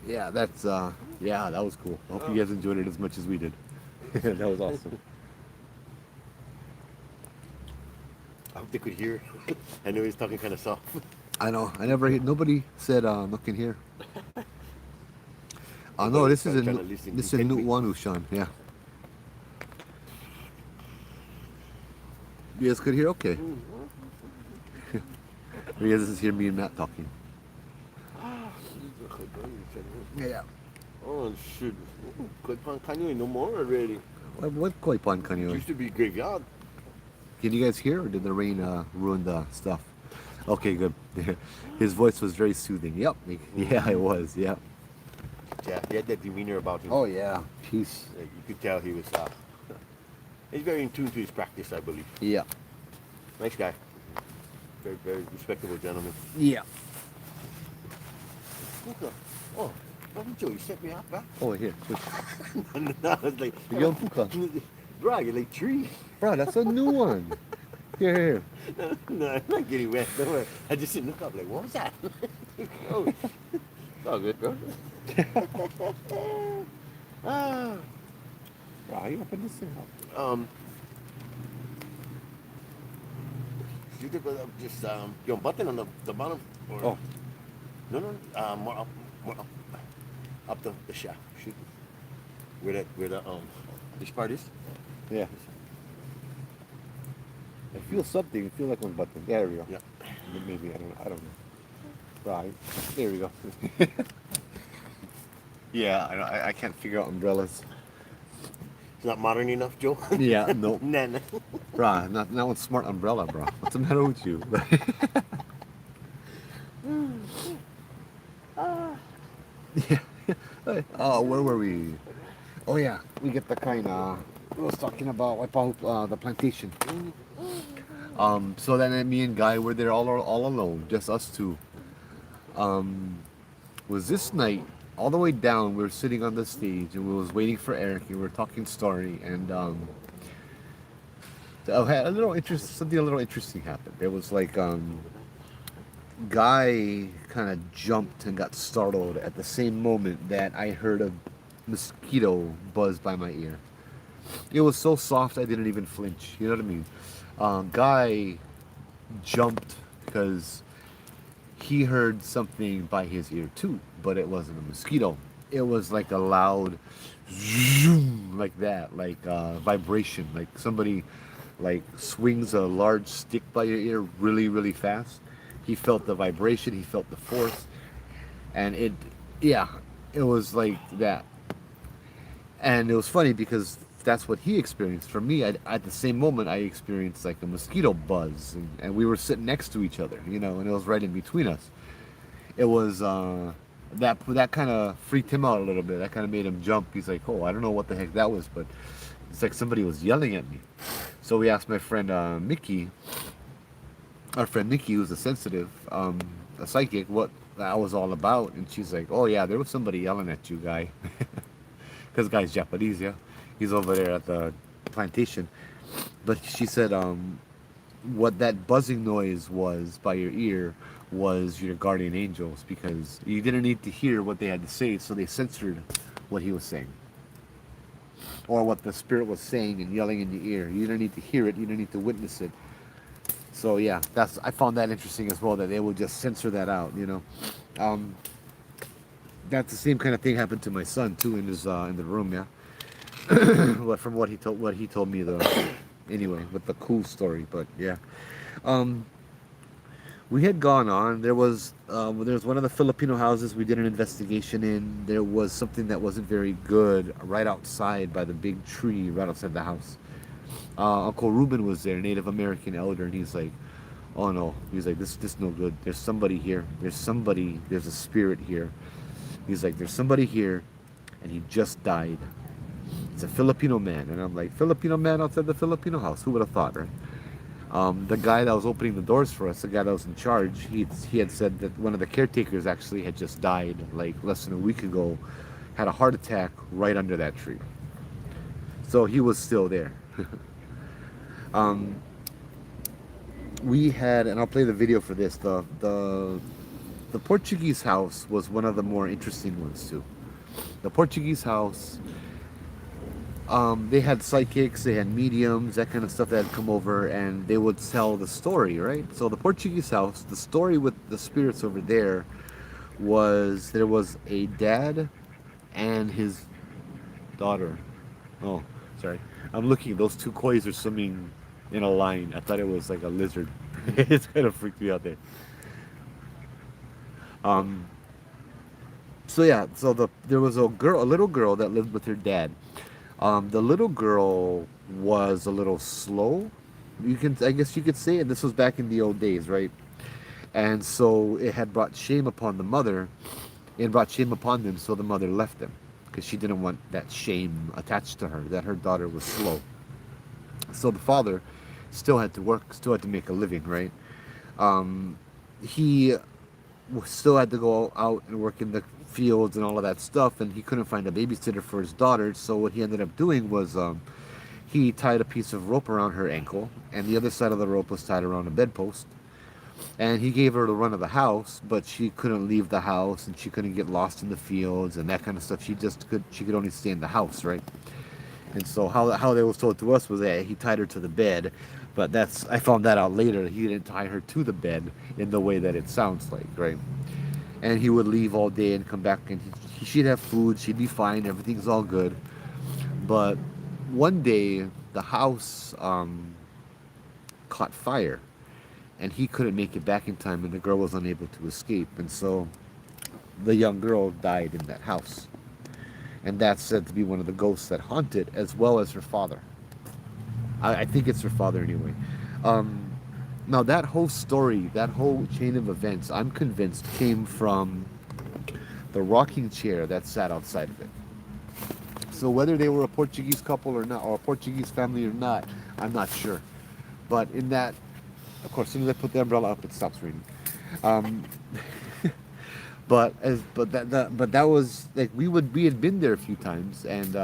Yeah, that's that was cool. I hope you guys enjoyed it as much as we did. That was awesome. I hope they could hear. I know he's talking kind of soft. I know. Nobody said no can hear. Oh no, this is Trying to listen this is a new intently. one, Ushan. Yeah. You guys could hear? Okay. You guys just hear me and Matt talking. Yeah. Oh shit. Koi Pond Canyon ain't no more already. What koi pond It kanyo? used to be graveyard. Can you guys hear, or did the rain ruin the stuff? Okay, good. His voice was very soothing. Yep. Yeah, it was. Yeah. Yeah, he had that demeanor about him. Oh yeah. Peace. You could tell he was. He's very in tune to his practice, I believe. Yeah. Nice guy. Very, very respectable gentleman. Yeah. Puka. Oh, Brother Joe, you set me up, huh? Oh, here. Switch. No, it's like, Yo, Puka. bro, you're like tree. Bro, that's a new one. Here, here. No, I'm not getting wet. Don't worry. I just didn't look up like, what was that? Oh, it's all good, bro. ah, Bro, you open this thing up. You did just your button on the bottom. Or, Oh. No, more up, up the shaft. Shoot, where the this part is. Yeah. I feel something. I feel like one button. There we go. Yeah. Maybe I don't know. Right. There we go. Yeah, I can't figure out umbrellas. It's not modern enough, Joe. Yeah, no. Nah. Bro, not one smart umbrella, bro. What's the matter with you? Yeah. Oh, where were we? Oh yeah, we get the kind. I was talking about the plantation. So then me and Guy were there all alone, just us two. Was this night all the way down? We were sitting on the stage and we was waiting for Eric and we were talking story and had a little interest. Something a little interesting happened. It was like Guy kind of jumped and got startled at the same moment that I heard a mosquito buzz by my ear. It was so soft I didn't even flinch. You know what I mean? Guy jumped because he heard something by his ear too, but it wasn't a mosquito. It was like a loud zoom, like that, like vibration, like somebody like swings a large stick by your ear really, really fast. He felt the vibration, he felt the force, and yeah, it was like that. And it was funny because that's what he experienced. For me, at the same moment, I experienced like a mosquito buzz, and we were sitting next to each other, you know, and it was right in between us. It was that kind of freaked him out a little bit. That kind of made him jump. He's like, "Oh, I don't know what the heck that was, but it's like somebody was yelling at me." So we asked my friend Mickey, our friend Nikki, who's a sensitive, a psychic, what that was all about, and she's like, "Oh yeah, there was somebody yelling at you, Guy." Because Guy's Japanese, yeah. He's over there at the plantation. But she said, what that buzzing noise was by your ear was your guardian angels, because you didn't need to hear what they had to say, so they censored what he was saying. Or what the spirit was saying and yelling in your ear. You didn't need to hear it, you didn't need to witness it. So yeah, I found that interesting as well, that they would just censor that out, you know. That's the same kind of thing happened to my son too in his in the room, yeah. But from what he told me though, anyway, with the cool story, but yeah. We had gone on. There was one of the Filipino houses we did an investigation in. There was something that wasn't very good right outside by the big tree right outside the house. Uncle Ruben was there, Native American elder, and he's like, "Oh no," he's like, "This no good. There's somebody here. There's a spirit here." He's like, "There's somebody here, and he just died. It's a Filipino man." And I'm like, "Filipino man outside the Filipino house? Who would have thought, right?" The guy that was opening the doors for us, the guy that was in charge, he had said that one of the caretakers actually had just died like less than a week ago, had a heart attack right under that tree. So he was still there. We had, and I'll play the video for this. The Portuguese house was one of the more interesting ones too. The Portuguese house, they had psychics, they had mediums, that kind of stuff that had come over, and they would tell the story, right? So the Portuguese house, the story with the spirits over there was there was a dad and his daughter. Oh, sorry. I'm looking. Those two kois are swimming in a line. I thought it was like a lizard. It's kind of freaked me out there. So yeah, there was a little girl that lived with her dad. The little girl was a little slow. I guess you could say, and this was back in the old days, right? And so it had brought shame upon the mother. It brought shame upon them, so the mother left them because she didn't want that shame attached to her that her daughter was slow. So the father still had to work, still had to make a living, right? Um, he still had to go out and work in the fields and all of that stuff, and he couldn't find a babysitter for his daughter. So what he ended up doing was he tied a piece of rope around her ankle, and the other side of the rope was tied around a bedpost. And he gave her the run of the house, but she couldn't leave the house, and she couldn't get lost in the fields and that kind of stuff. She could only stay in the house, right? And so how that was told to us was that he tied her to the bed, but I found that out later. He didn't tie her to the bed in the way that it sounds like, right? And he would leave all day and come back, and she'd have food, she'd be fine, everything's all good. But one day the house caught fire, and he couldn't make it back in time, and the girl was unable to escape, and so the young girl died in that house. And that's said to be one of the ghosts that haunt it, as well as her father. I think it's her father anyway. Um, Now that whole story, that whole chain of events, I'm convinced came from the rocking chair that sat outside of it. So whether they were a Portuguese couple or not, or a Portuguese family or not, I'm not sure. But in that, of course, as soon as I put the umbrella up, it stops raining. Um, but that was like we had been there a few times, and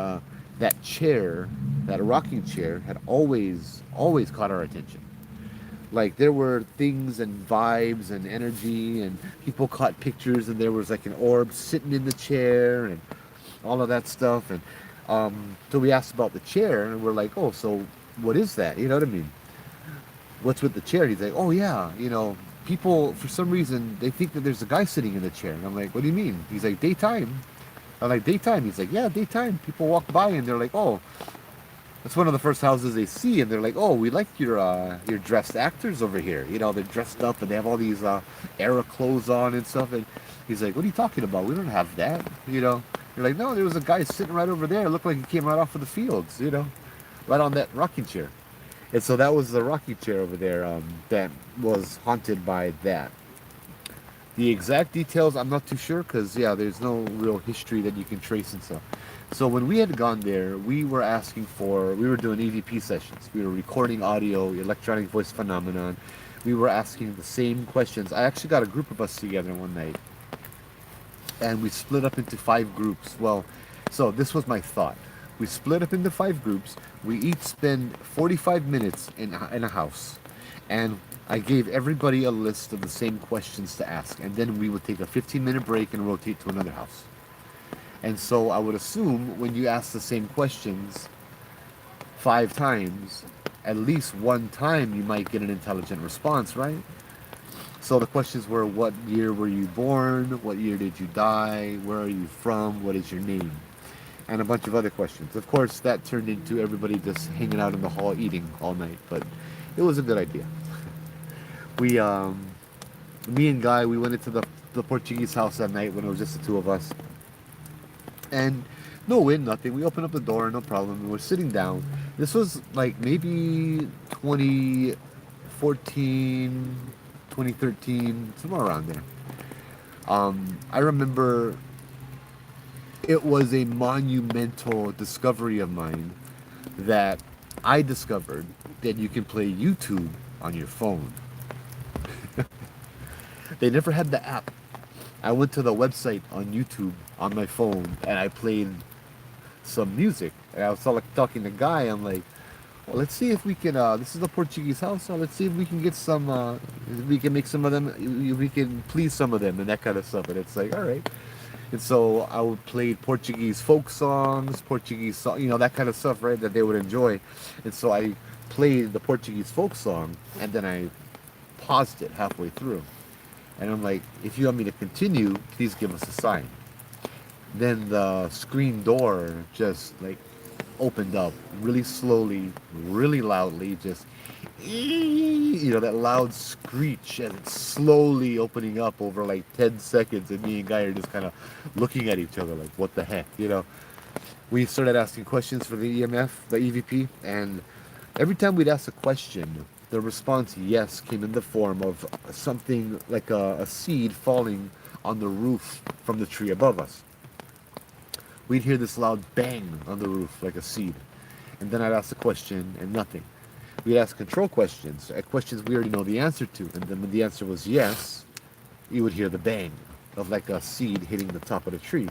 that chair, that rocking chair, had always caught our attention. Like there were things and vibes and energy, and people caught pictures, and there was like an orb sitting in the chair and all of that stuff. And so we asked about the chair, and we're like, oh, so what is that? You know what I mean? What's with the chair? He's like, oh yeah, people for some reason they think that there's a guy sitting in the chair. And I'm like, what do you mean? He's like, daytime. I'm like, daytime. He's like, yeah, daytime. People walk by and they're like, oh, that's one of the first houses they see, and they're like, "Oh, we like your dressed actors over here. They're dressed up and they have all these era clothes on and stuff." And he's like, "What are you talking about? We don't have that." You're like, "No, there was a guy sitting right over there. It looked like he came right off of the fields. Right on that rocking chair." And so that was the rocking chair over there that was haunted by that. The exact details, I'm not too sure because, yeah, there's no real history that you can trace and stuff. So when we had gone there, we were doing EVP sessions. We were recording audio, electronic voice phenomenon. We were asking the same questions. I actually got a group of us together one night, and we split up into 5 groups. Well, so this was my thought. We split up into 5 groups. We each spend 45 minutes in a house, and I gave everybody a list of the same questions to ask, and then we would take a 15-minute break and rotate to another house. And so I would assume when you ask the same questions 5 times, at least one time you might get an intelligent response, right? So the questions were, what year were you born? What year did you die? Where are you from? What is your name? And a bunch of other questions. Of course, that turned into everybody just hanging out in the hall eating all night, but it was a good idea. We, me and Guy, we went into the Portuguese house that night when it was just the 2 of us. And no wind, nothing. We opened up the door, no problem. We were sitting down. This was like maybe 2014, 2013, somewhere around there. I remember it was a monumental discovery of mine that I discovered that you can play YouTube on your phone. They never had the app. I went to the website on YouTube on my phone and I played some music. And I was talking to Guy. I'm like, well, let's see if we can. This is a Portuguese house, so let's see if we can get some. We can make some of them. We can please some of them and that kind of stuff. And it's like, all right. And so I would play Portuguese folk songs, that kind of stuff, right? That they would enjoy. And so I played the Portuguese folk song, and then I paused it halfway through. And I'm like, if you want me to continue, please give us a sign. Then the screen door just like opened up really slowly, really loudly, just you know, that loud screech as it's slowly opening up over like 10 seconds, and me and Guy are just kind of looking at each other like, what the heck, you know? We started asking questions for the EMF, the EVP, and every time we'd ask a question, the response yes came in the form of something like a seed falling on the roof from the tree above us. We'd hear this loud bang on the roof like a seed. And then I'd ask the question and nothing. We'd ask control questions, questions we already know the answer to. And then when the answer was yes, you would hear the bang of like a seed hitting the top of the tree.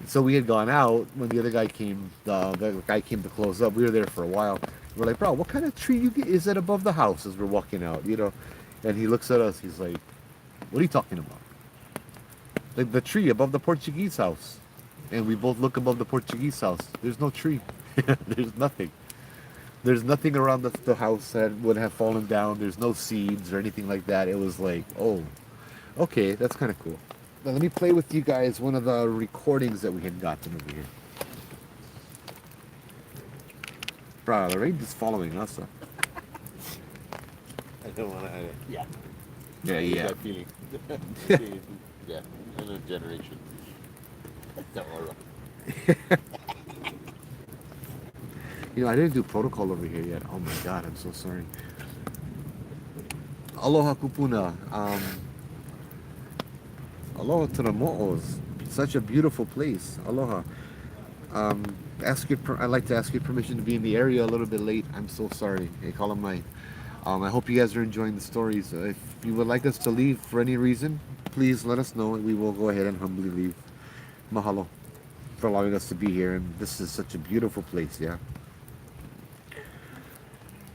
So we had gone out when the other guy came. The guy came to close up. We were there for a while. We're like, bro, what kind of tree is that above the house? As we're walking out, you know. And he looks at us. He's like, "What are you talking about?" Like the tree above the Portuguese house. And we both look above the Portuguese house. There's no tree. There's nothing. There's nothing around the house that would have fallen down. There's no seeds or anything like that. It was like, oh, okay, that's kind of cool. Now let me play with you guys one of the recordings that we had gotten over here. Bro, the rain is following us. Huh? I don't want to. Yeah. Yeah, yeah. That feeling. Yeah, another generation. Don't worry. You know, I didn't do protocol over here yet. Oh my god, I'm so sorry. Aloha kupuna. Aloha to the mo'os. Such a beautiful place. Aloha. I'd like to ask your permission to be in the area a little bit late. I'm so sorry. Hey, call him my. I hope you guys are enjoying the stories. If you would like us to leave for any reason, please let us know and we will go ahead and humbly leave. Mahalo for allowing us to be here. And this is such a beautiful place, yeah.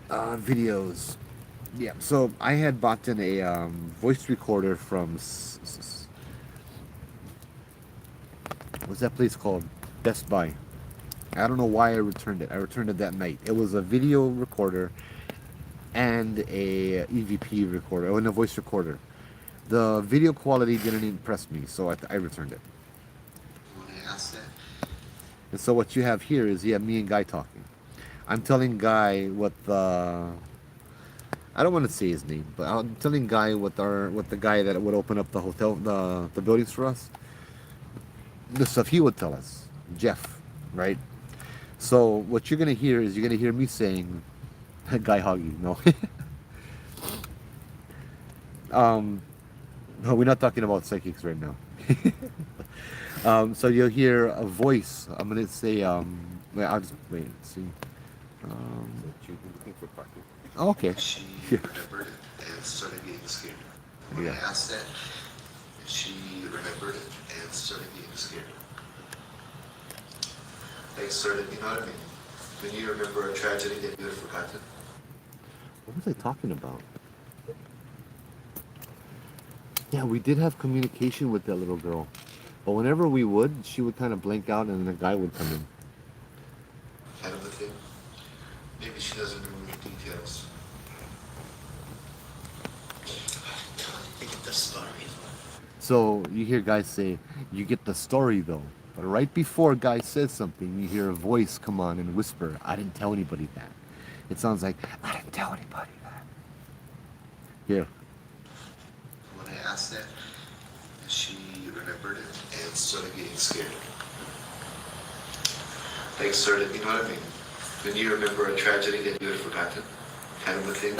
Videos. Yeah, so I had bought in a voice recorder from. What's that place called? Best Buy. I don't know why I returned it. I returned it that night. It was a video recorder and a EVP recorder, and a voice recorder. The video quality didn't impress me, so I returned it. And so what you have here is you have me and Guy talking. I'm telling Guy what the I don't want to say his name, but I'm telling Guy what the guy that would open up the hotel the buildings for us. The stuff he would tell us, Jeff, right? So what you're gonna hear is you're gonna hear me saying, "Guy Hoggy," no. No, we're not talking about psychics right now. So you'll hear a voice. I'm gonna say, wait, I'll just wait and see. You're looking for parking. Okay. She Yeah. remembered and started getting scared. When Yeah. I asked that, she remembered and started getting scared. Like started, you know what I mean? When you remember a tragedy that you had forgotten. What was I talking about? Yeah, we did have communication with that little girl. But whenever we would, she would kind of blank out and then a guy would come in. Kind of a thing. Maybe she doesn't remember the details. I get the story. So you hear guys say, you get the story though. But right before guy says something, you hear a voice come on and whisper, I didn't tell anybody that. It sounds like, I didn't tell anybody that. Here. When I asked that, she remembered it and started getting scared. Like started, you know what I mean? When you remember a tragedy that you had forgotten, kind of a thing.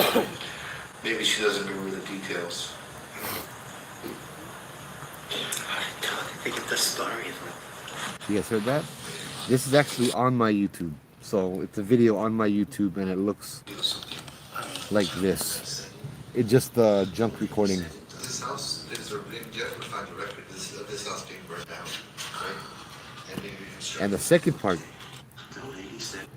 Maybe she doesn't remember the details. I get the story. You guys heard that? This is actually on my YouTube. So it's a video on my YouTube and it looks like this. It's just the junk recording. This house, Jeff would find a record of this house being burned down, right? And maybe And the second part,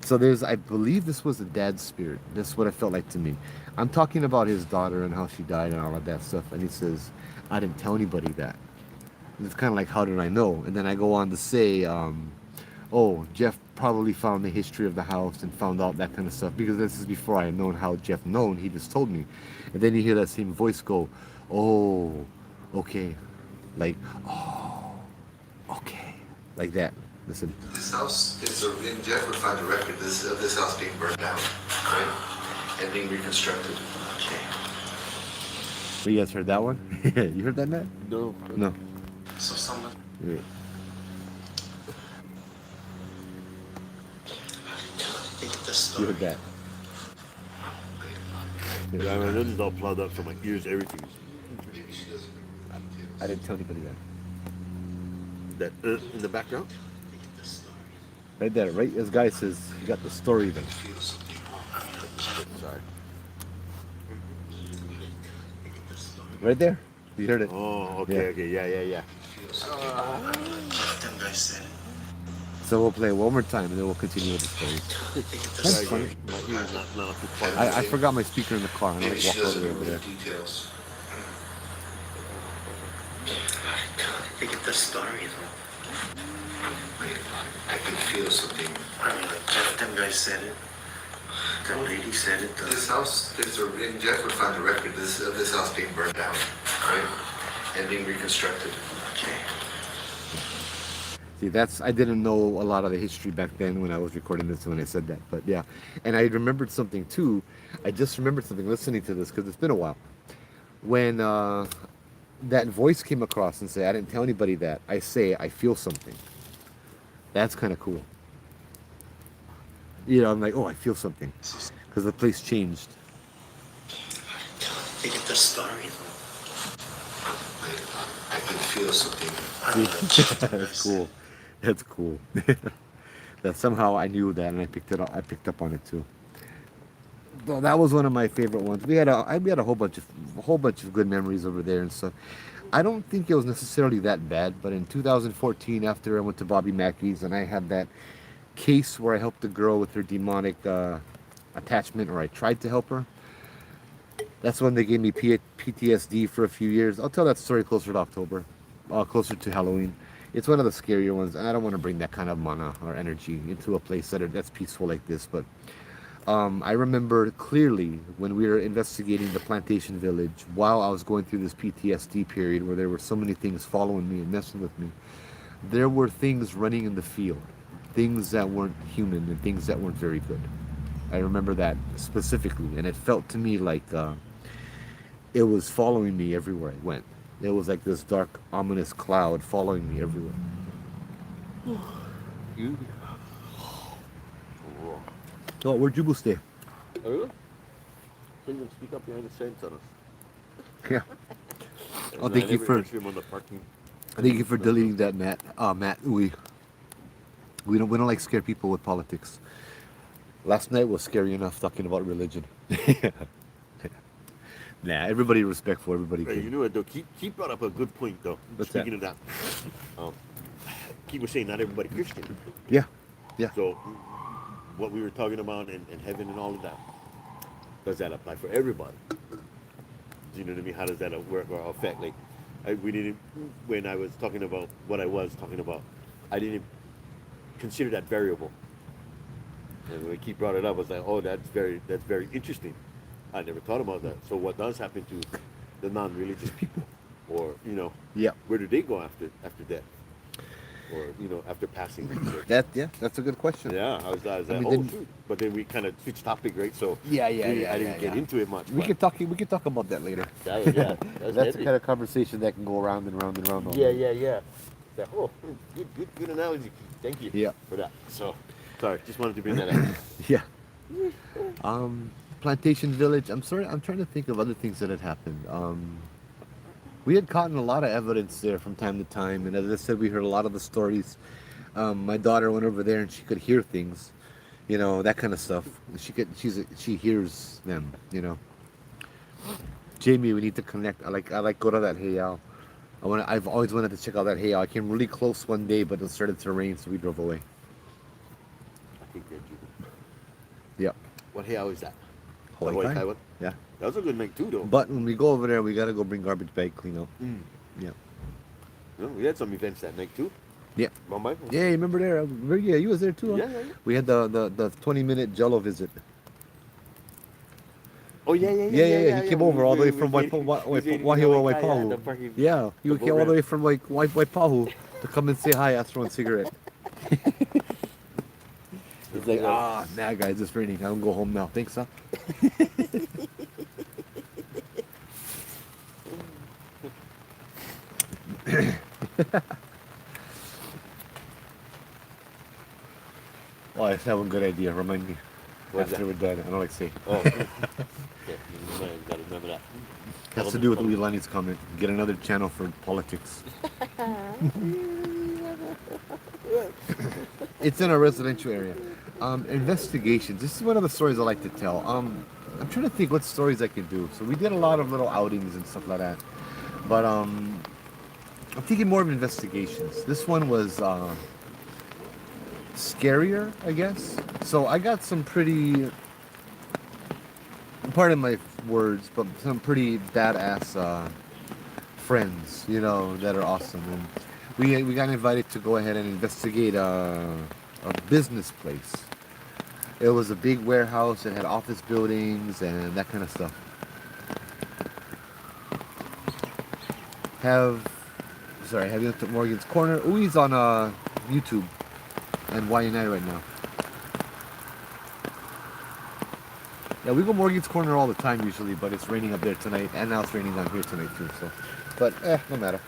so I believe this was a dad's spirit. This is what it felt like to me. I'm talking about his daughter and how she died and all of that stuff. And he says, I didn't tell anybody that. And it's kind of like, how did I know? And then I go on to say, oh, Jeff probably found the history of the house and found out that kind of stuff. Because this is before I had known how Jeff known. He just told me. And then you hear that same voice go, oh, okay. Like, oh, okay. Like that. Listen. This house, and Jeff would find a record of this house being burned down, right? and being reconstructed. Okay. But you guys heard that one? You heard that, Matt? No. No. So someone. Yeah. Think of the You story. heard that? Yeah, my nose is all plugged up, so my ears, everything. Maybe she doesn't remember the details. I didn't tell anybody that. That in the background? Think of the story. Right there, right? This guy says you got the story then. Feel something. Sorry. Think of the story. Right there. You heard it. Oh, okay, Yeah. okay, yeah. Feel something. Them guys said it. So we'll play it one more time and then we'll continue with the story. Think of the That's story. funny. My ears not too plugged. I forgot my speaker in the car and I Maybe like she walked all doesn't the way over remember there. the details. Think of the story though. I can feel something. I mean, like them guys said it. That lady said it. This house, and Jeff would find a record of this house being burned down, right? And being reconstructed. Okay. See, I didn't know a lot of the history back then when I was recording this when I said that. But yeah. And I remembered something too. I just remembered something listening to this because it's been a while. When that voice came across and said, I didn't tell anybody that. I say, I feel something. That's kind of cool. You know, I'm like, oh, I feel something. Because the place changed. Think of the story though. I can feel something. That's cool. That's cool. That somehow I knew that and I picked it up. I picked up on it too. Well, that was one of my favorite ones. We had a whole bunch of good memories over there and stuff. I don't think it was necessarily that bad, but in 2014, after I went to Bobby Mackey's and I had that case where I helped the girl with her demonic attachment, or I tried to help her. That's when they gave me PTSD for a few years. I'll tell that story closer to October, closer to Halloween. It's one of the scarier ones, and I don't want to bring that kind of mana or energy into a place that's peaceful like this. But I remember clearly when we were investigating the plantation village while I was going through this PTSD period where there were so many things following me and messing with me. There were things running in the field, things that weren't human and things that weren't very good. I remember that specifically, and it felt to me like it was following me everywhere I went. It was like this dark, ominous cloud following me everywhere. So, where'd you stay? Oh, really? Can't even speak up behind the fence on us. Yeah. And Oh, I thank you never for answer him on the parking. thank you for deleting that, Matt. Matt, we don't like scare people with politics. Last night was scary enough talking about religion. Nah, everybody respectful. Everybody Hey, you good. know what though? Keep brought up a good point though. What's Speaking of that, Keep was saying not everybody Christian. Yeah, yeah. So what we were talking about and heaven and all of that, does that apply for everybody? Do you know what I mean? How does that work or affect? Like, we didn't, when I was talking about what I was talking about, I didn't consider that variable. And when Keith brought it up, I was like, oh, that's very interesting. I never thought about that. So what does happen to the non-religious people? Or, you know, Yeah. where do they go after death? Or, you know, after passing? That's a good question. Yeah, I was like, mean, oh, then- shoot. But then we kind of switched topic, right? So Yeah, I didn't get into it much. We but can talk about that later. that was, yeah, That's heavy. the kind of conversation that can go around and round and round. all Yeah, night. yeah, yeah. That, oh, good analogy. Keith. Thank you Yeah. for that. So, sorry, just wanted to bring that up. Yeah. Plantation Village. I'm sorry. I'm trying to think of other things that had happened. We had gotten a lot of evidence there from time to time, and as I said, we heard a lot of the stories. My daughter went over there and she could hear things, you know, that kind of stuff. She hears them, you know. Jamie, we need to connect. I like go to that Heiau. I've always wanted to check out that Heiau. I came really close one day, but it started to rain, so we drove away. I think they're Judah. Yep. What Heiau is that? Hawaii Hawaii Kai. Kai one? Yeah. That was a good night too, though. But when we go over there, we gotta go bring garbage bag clean up. Mm. Yeah. You know, we had some events that night too. Yeah. Mumbai? Yeah, you remember there? Yeah, you was there too. Huh? Yeah. We had the 20-minute Jello visit. Oh yeah. Yeah. He came over all the way from Waipahu. Yeah, he came all the way from like Waipahu to come and say hi, ask for a cigarette. It's like, nah, guys, it's raining. I don't go home now. Thanks, huh? Oh, I have one good idea. Remind me What's after that? we're done. I don't like to say. Oh, yeah, you gotta remember that. Has to do with Leilani's comment. Get another channel for politics. It's in a residential area. Investigations. This is one of the stories I like to tell. I'm trying to think what stories I could do. So we did a lot of little outings and stuff like that. But I'm thinking more of investigations. This one was scarier, I guess. So I got some pretty, pardon my words, but some pretty badass friends, you know, that are awesome. And we got invited to go ahead and investigate a business place. It was a big warehouse. It had office buildings and that kind of stuff. Have you looked at Morgan's Corner? Oh, he's on YouTube and YNI right now. Yeah, we go Morgan's Corner all the time usually, but it's raining up there tonight, and now it's raining down here tonight too. So, but no matter.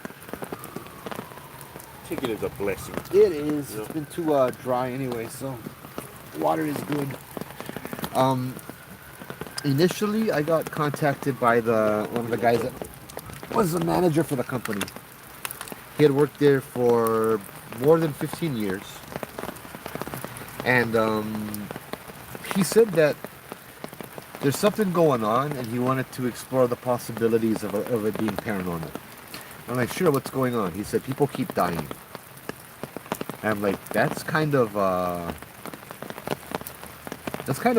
Take it as a blessing. It is. Yeah. It's been too dry anyway, so water is good. Initially, I got contacted by one of the guys that was the manager for the company. He had worked there for more than 15 years, and he said that there's something going on, and he wanted to explore the possibilities of it being paranormal. I'm like, sure, what's going on? He said, people keep dying. And I'm like, that's kind of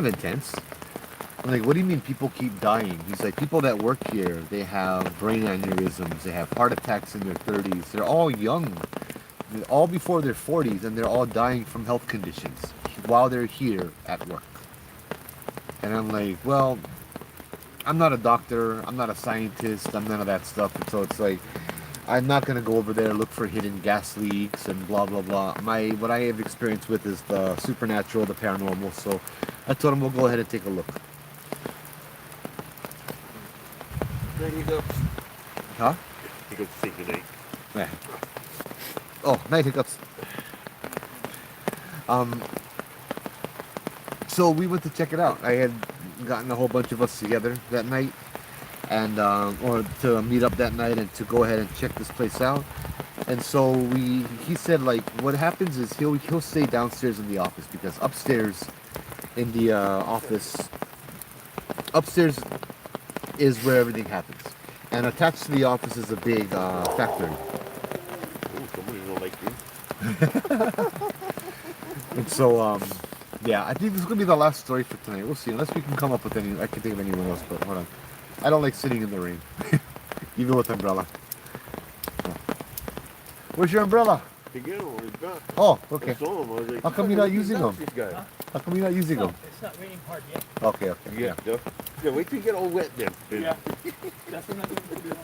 intense. I'm like, what do you mean people keep dying? He's like, people that work here, they have brain aneurysms, they have heart attacks in their 30s. They're all young, all before their 40s, and they're all dying from health conditions while they're here at work. And I'm like, well, I'm not a doctor, I'm not a scientist, I'm none of that stuff. And so it's like, I'm not gonna go over there look for hidden gas leaks and blah blah blah. What I have experience with is the supernatural, the paranormal. So I told him we'll go ahead and take a look. There you go. Huh? You go to sleep tonight. Yeah. Oh, night hiccups. So we went to check it out. I had gotten a whole bunch of us together that night, and or to meet up that night and to go ahead and check this place out. And so he said, like, what happens is he'll stay downstairs in the office, because upstairs in the upstairs is where everything happens, and attached to the office is a big factory. Ooh, somebody don't like you. And so yeah, I think this is gonna be the last story for tonight. We'll see, unless we can come up with any. I can think of anyone else, but hold on. I don't like sitting in the rain, even with umbrella. Oh. Where's your umbrella? Again, it's gone. Oh, okay. I saw him. I was like, How come you're not using them? This guy. Huh? How come you're not using them? It's not raining hard yet. Okay, Yeah. Yeah, wait till you get all wet then. Yeah. That's what I'm going to do.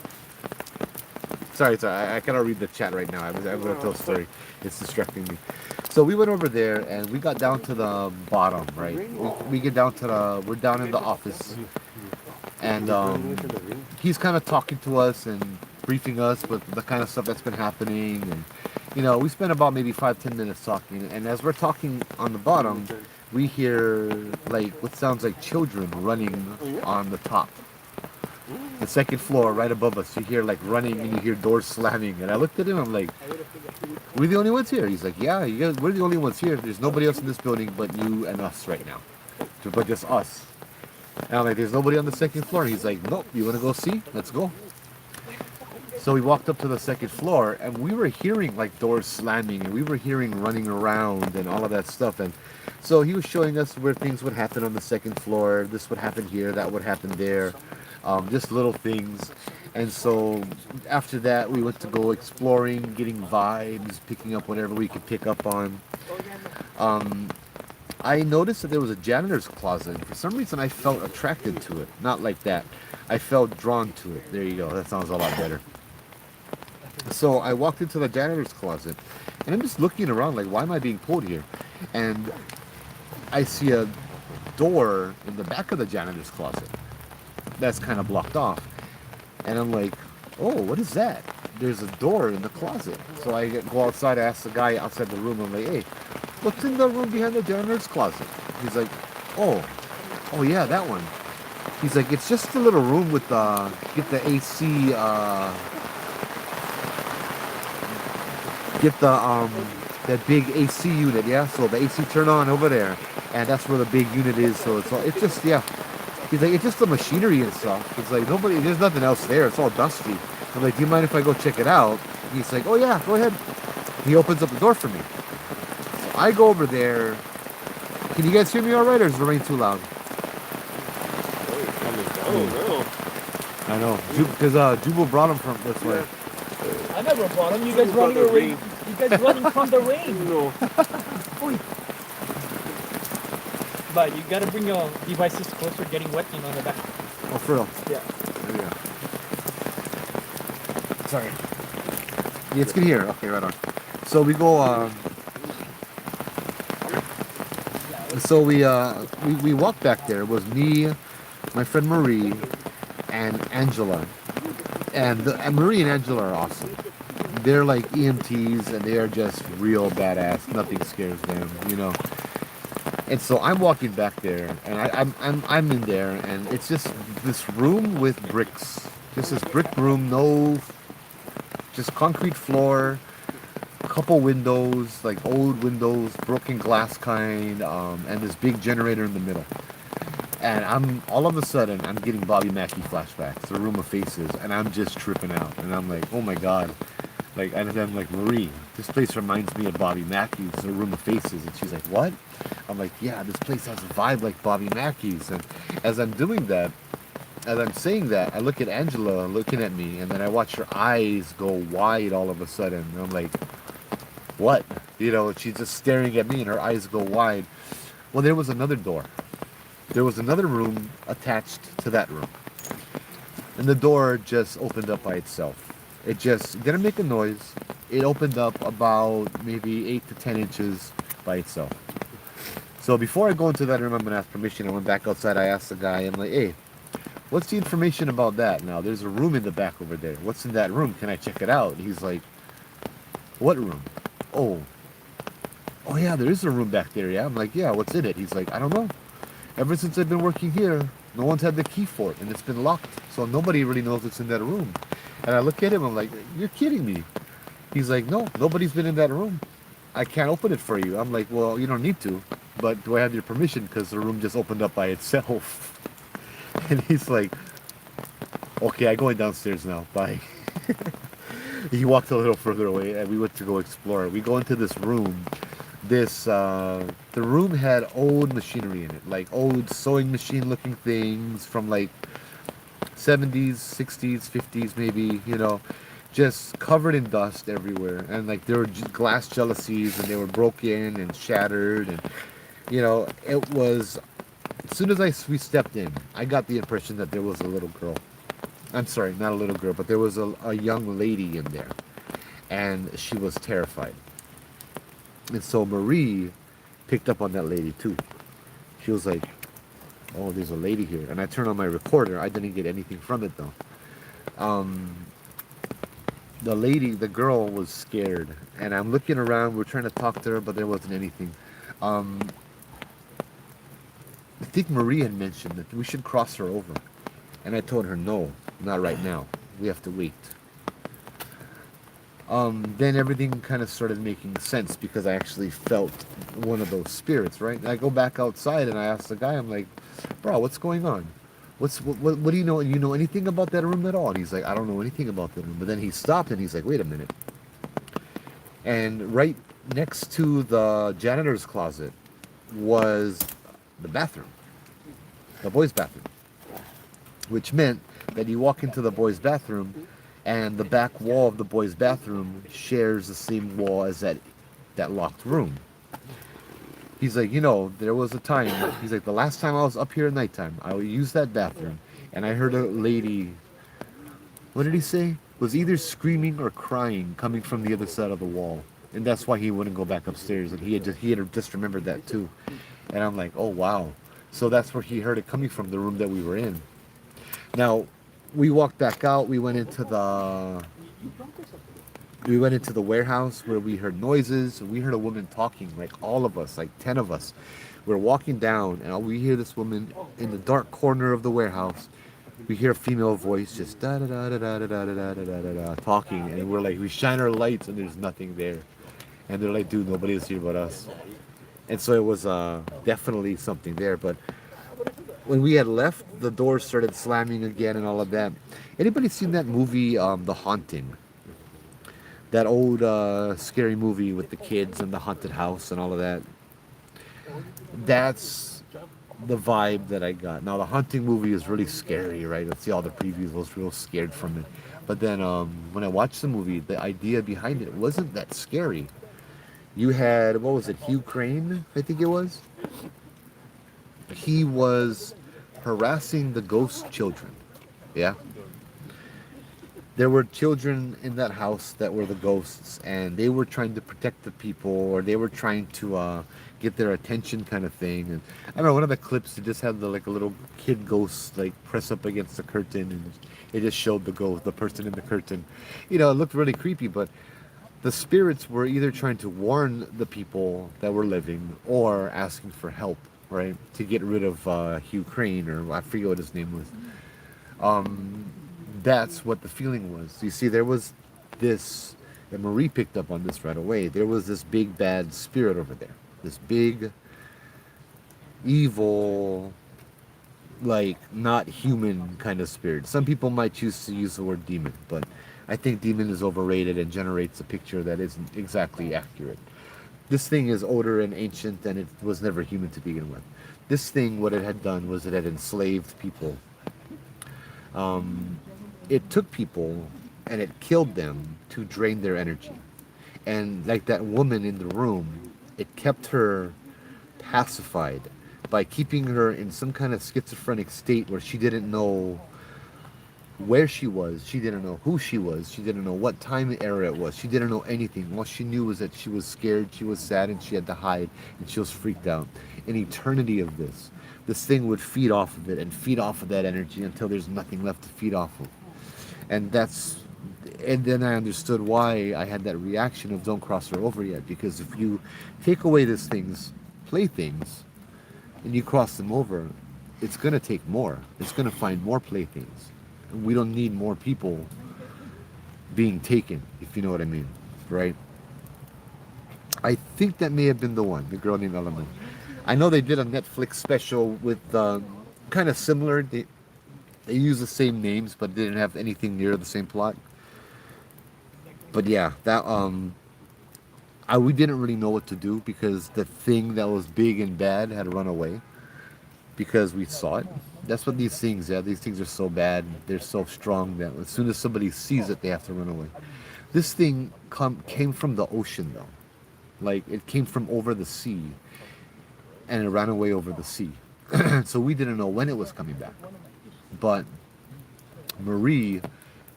Sorry, I cannot read the chat right now. I'm going to tell a story. It's distracting me. So we went over there and we got down to the bottom, right? We get down to we're down in the office, and he's kind of talking to us and briefing us with the kind of stuff that's been happening, and you know, we spent about maybe 5-10 minutes talking, and as we're talking on the bottom, we hear like what sounds like children running on the top. The second floor right above us, you hear like running and you hear doors slamming, and I looked at him, I'm like, we're the only ones here. He's like, yeah, you guys, we're the only ones here. There's nobody else in this building but you and us right now. But just us. And I'm like, there's nobody on the second floor. And he's like, nope, you want to go see? Let's go. So we walked up to the second floor, and we were hearing like doors slamming, and we were hearing running around and all of that stuff. And so he was showing us where things would happen on the second floor. This would happen here, that would happen there. Just little things. And so after that, we went to go exploring, getting vibes, picking up whatever we could pick up on. I noticed that there was a janitor's closet, and for some reason I felt attracted to it. Not like that. I felt drawn to it. There you go. That sounds a lot better. So I walked into the janitor's closet, and I'm just looking around like, why am I being pulled here? And I see a door in the back of the janitor's closet that's kind of blocked off. And I'm like, oh, what is that? There's a door in the closet. So go outside, I ask the guy outside the room, I'm like, hey, what's in the room behind the janitor's closet? He's like, oh, oh yeah, that one. He's like, it's just a little room with get the AC, get the that big AC unit, yeah. So the AC turn on over there, and that's where the big unit is. So it's just yeah. He's like, it's just the machinery and stuff. He's like, there's nothing else there. It's all dusty. I'm like, do you mind if I go check it out? He's like, oh yeah, go ahead. He opens up the door for me. So I go over there. Can you guys hear me all right, or is the rain too loud? I know, because Jubal brought him from this way. I never brought him. You guys running away. You guys running from the rain. No. But you gotta bring your devices closer, getting wet, on the back. Oh, for real? Yeah. There we go. Sorry. Yeah, it's good here. Okay, right on. So we go. So we walked back there. It was me, my friend Marie, and Angela. And Marie and Angela are awesome. They're like EMTs, and they are just real badass. Nothing scares them, And so I'm walking back there, and I'm in there, and it's just this room with bricks. Just this brick room, just concrete floor, couple windows, like old windows, broken glass kind, and this big generator in the middle. And I'm all of a sudden I'm getting Bobby Mackey flashbacks, the room of faces, and I'm just tripping out, and I'm like, oh my god. And then I'm like, Marie, this place reminds me of Bobby Mackey's, the room of faces. And she's like, what? I'm like, yeah, this place has a vibe like Bobby Mackey's. And as I'm doing that, as I'm saying that, I look at Angela looking at me, and then I watch her eyes go wide all of a sudden. And I'm like, what? She's just staring at me, and her eyes go wide. Well, there was another door. There was another room attached to that room. And the door just opened up by itself. It just didn't make a noise. It opened up about maybe 8 to 10 inches by itself. So before I go into that room, I'm going to ask permission. I went back outside. I asked the guy, I'm like, hey, what's the information about that? Now, there's a room in the back over there. What's in that room? Can I check it out? He's like, what room? Oh yeah, there is a room back there, yeah? I'm like, yeah, what's in it? He's like, I don't know. Ever since I've been working here, no one's had the key for it, and it's been locked. So nobody really knows what's in that room. And I look at him, I'm like, you're kidding me. He's like, no, nobody's been in that room. I can't open it for you. I'm like, well, you don't need to, but do I have your permission? Because the room just opened up by itself. And he's like, okay, I'm going downstairs now. Bye. He walked a little further away, and we went to go explore. We go into this room. The room had old machinery in it, like old sewing machine looking things from like 70s, 60s, 50s maybe, just covered in dust everywhere. And like there were glass jalousies, and they were broken and shattered. And, it was, as soon as we stepped in, I got the impression that there was a little girl. I'm sorry, not a little girl, but there was a young lady in there. And she was terrified. And so Marie picked up on that lady too. She was like, oh, there's a lady here. And I turned on my recorder. I didn't get anything from it though. The girl was scared. And I'm looking around. We're trying to talk to her, but there wasn't anything. I think Marie had mentioned that we should cross her over. And I told her, no, not right now. We have to wait. Then everything kind of started making sense because I actually felt one of those spirits, right? And I go back outside and I ask the guy, I'm like, bro, what's going on? What do you know? You know anything about that room at all? And he's like, I don't know anything about that room. But then he stopped and he's like, wait a minute. And right next to the janitor's closet was the bathroom, the boys' bathroom, which meant that you walk into the boys' bathroom, and the back wall of the boys' bathroom shares the same wall as that locked room. He's like, there was a time, he's like, the last time I was up here at nighttime, I would use that bathroom, and I heard a lady, what did he say? Was either screaming or crying coming from the other side of the wall. And that's why he wouldn't go back upstairs, and he had just remembered that too. And I'm like, oh wow. So that's where he heard it coming from, the room that we were in. Now, we walked back out. We went into the warehouse where we heard noises. We heard a woman talking, like all of us, like 10 of us. We're walking down, and we hear this woman in the dark corner of the warehouse. We hear a female voice just da da da da da da da da da da da da talking, and we're like, we shine our lights, and there's nothing there. And they're like, dude, nobody's here but us. And so it was definitely something there. But when we had left, the doors started slamming again and all of that. Anybody seen that movie, The Haunting? That old scary movie with the kids and the haunted house and all of that. That's the vibe that I got. Now the Haunting movie is really scary, right? Let's see all the previews. I was real scared from it. But then when I watched the movie, the idea behind it wasn't that scary. You had, what was it, Hugh Crane, I think it was. He was harassing the ghost children. Yeah. There were children in that house that were the ghosts, and they were trying to protect the people, or they were trying to get their attention, kind of thing. And I remember one of the clips, it just had like a little kid ghost like press up against the curtain, and it just showed the ghost, the person in the curtain. You know, it looked really creepy, but the spirits were either trying to warn the people that were living or asking for help, right, to get rid of Hugh Crane, or I forget what his name was. That's what the feeling was. You see, there was this, and Marie picked up on this right away. There was this big bad spirit over there, this big evil, like not human kind of spirit. Some people might choose to use the word demon, but I think demon is overrated and generates a picture that isn't exactly accurate. This thing is older and ancient, and it was never human to begin with. This thing, what it had done was it had enslaved people. It took people and it killed them to drain their energy. And like that woman in the room, it kept her pacified by keeping her in some kind of schizophrenic state where she didn't know where she was, she didn't know who she was, she didn't know what time era it was, she didn't know anything. All she knew was that she was scared, she was sad, and she had to hide, and she was freaked out. An eternity of this thing would feed off of it and feed off of that energy until there's nothing left to feed off of. And that's, and then I understood why I had that reaction of don't cross her over yet, because if you take away this thing's playthings and you cross them over, it's going to take more, it's going to find more playthings. We don't need more people being taken, if you know what I mean, right? I think that may have been the one, the girl named Element. I know they did a Netflix special with kind of similar. They use the same names, but they didn't have anything near the same plot. But yeah, that we didn't really know what to do because the thing that was big and bad had run away because we saw it. That's what these things, yeah, these things are so bad, they're so strong that as soon as somebody sees it, they have to run away. This thing came from the ocean though. Like it came from over the sea and it ran away over the sea. So we didn't know when it was coming back. But Marie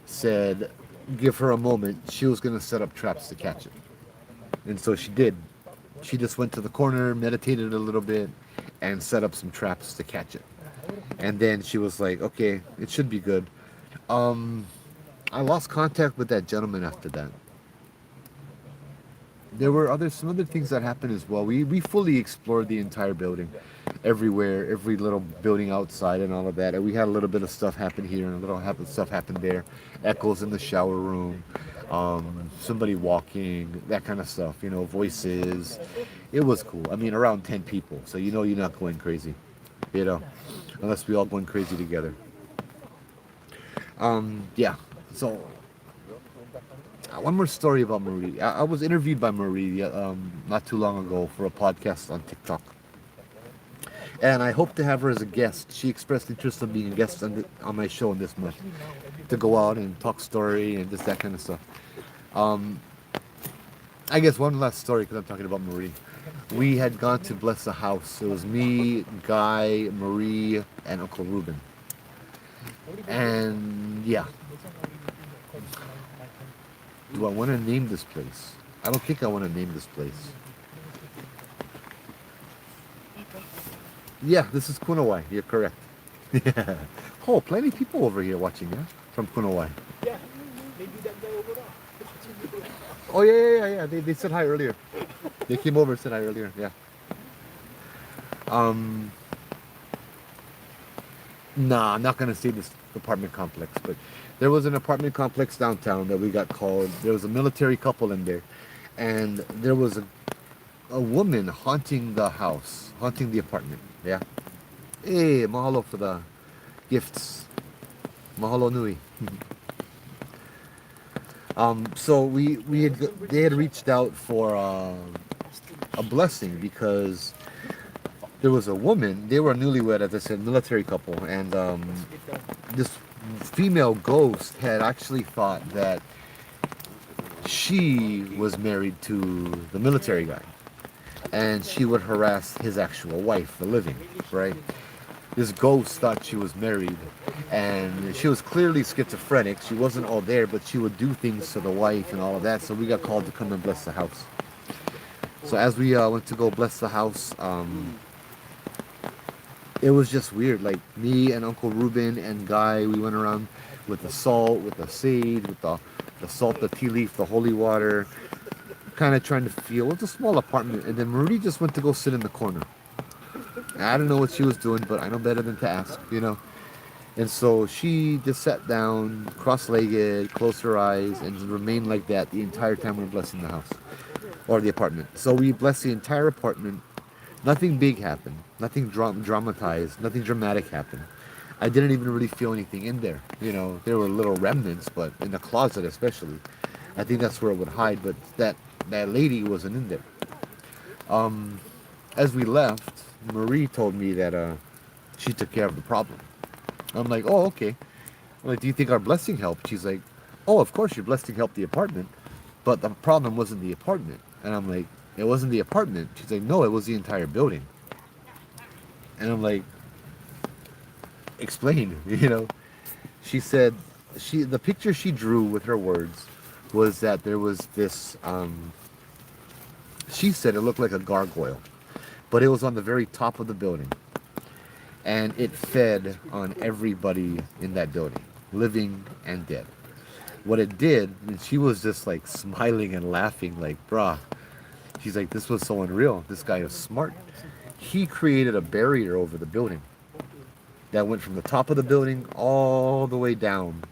said, give her a moment, she was going to set up traps to catch it. And so she did. She just went to the corner, meditated a little bit, and set up some traps to catch it. And then she was like, okay, it should be good. I lost contact with that gentleman after that. There were some other things that happened as well. We fully explored the entire building, everywhere, every little building outside and all of that. And we had a little bit of stuff happen here and a little stuff happened there. Echoes in the shower room, somebody walking, that kind of stuff. You know, voices. It was cool. I mean, around 10 people, so you know you're not going crazy. You know, unless we all going crazy together. Yeah. So one more story about Marie. I was interviewed by Marie not too long ago for a podcast on TikTok. And I hope to have her as a guest. She expressed interest in being a guest on my show in this month. To go out and talk story and just that kind of stuff. I guess one last story because I'm talking about Marie. We had gone to bless a house. It was me, Guy, Marie, and Uncle Ruben. And yeah. Do I want to name this place? I don't think I want to name this place. Yeah, this is Kunawai. You're correct. Yeah. Oh, plenty of people over here watching, yeah? From Kunawai. Yeah, maybe that guy over there. Oh, yeah, yeah, yeah, yeah. They said hi earlier. They came over and said hi earlier, yeah. Um, nah, I'm not gonna say this apartment complex, but there was an apartment complex downtown that we got called. There was a military couple in there, and there was a woman haunting the house, haunting the apartment. Yeah. Hey, mahalo for the gifts. Mahalo nui. So we had they had reached out for a blessing because there was a woman. They were newlywed, as I said, military couple, and this female ghost had actually thought that she was married to the military guy, and she would harass his actual wife for living, right? This ghost thought she was married, and she was clearly schizophrenic. She wasn't all there, but she would do things to the wife and all of that. So we got called to come and bless the house. So as we went to go bless the house, it was just weird. Like me and Uncle Ruben and Guy, we went around with the salt, with the sage, with the salt, the tea leaf, the holy water, kind of trying to feel. It's a small apartment, and then Marie just went to go sit in the corner. I don't know what she was doing, but I know better than to ask, you know. And so she just sat down, cross-legged, closed her eyes, and just remained like that the entire time we were blessing the house or the apartment. So we blessed the entire apartment. Nothing big happened. Nothing dramatized. Nothing dramatic happened. I didn't even really feel anything in there. You know, there were little remnants, but in the closet especially, I think that's where it would hide. But that lady wasn't in there. As we left, Marie told me that she took care of the problem. I'm like, oh, okay. I'm like, do you think our blessing helped? She's like, oh, of course your blessing helped the apartment, but the problem wasn't the apartment. And I'm like, it wasn't the apartment. She's like, no, it was the entire building. And I'm like, explain, you know. She said, the picture she drew with her words was that there was this. She said it looked like a gargoyle, but it was on the very top of the building, and it fed on everybody in that building, living and dead. What it did, and she was just like smiling and laughing, like, bruh. She's like, this was so unreal. This guy is smart. He created a barrier over the building that went from the top of the building all the way down.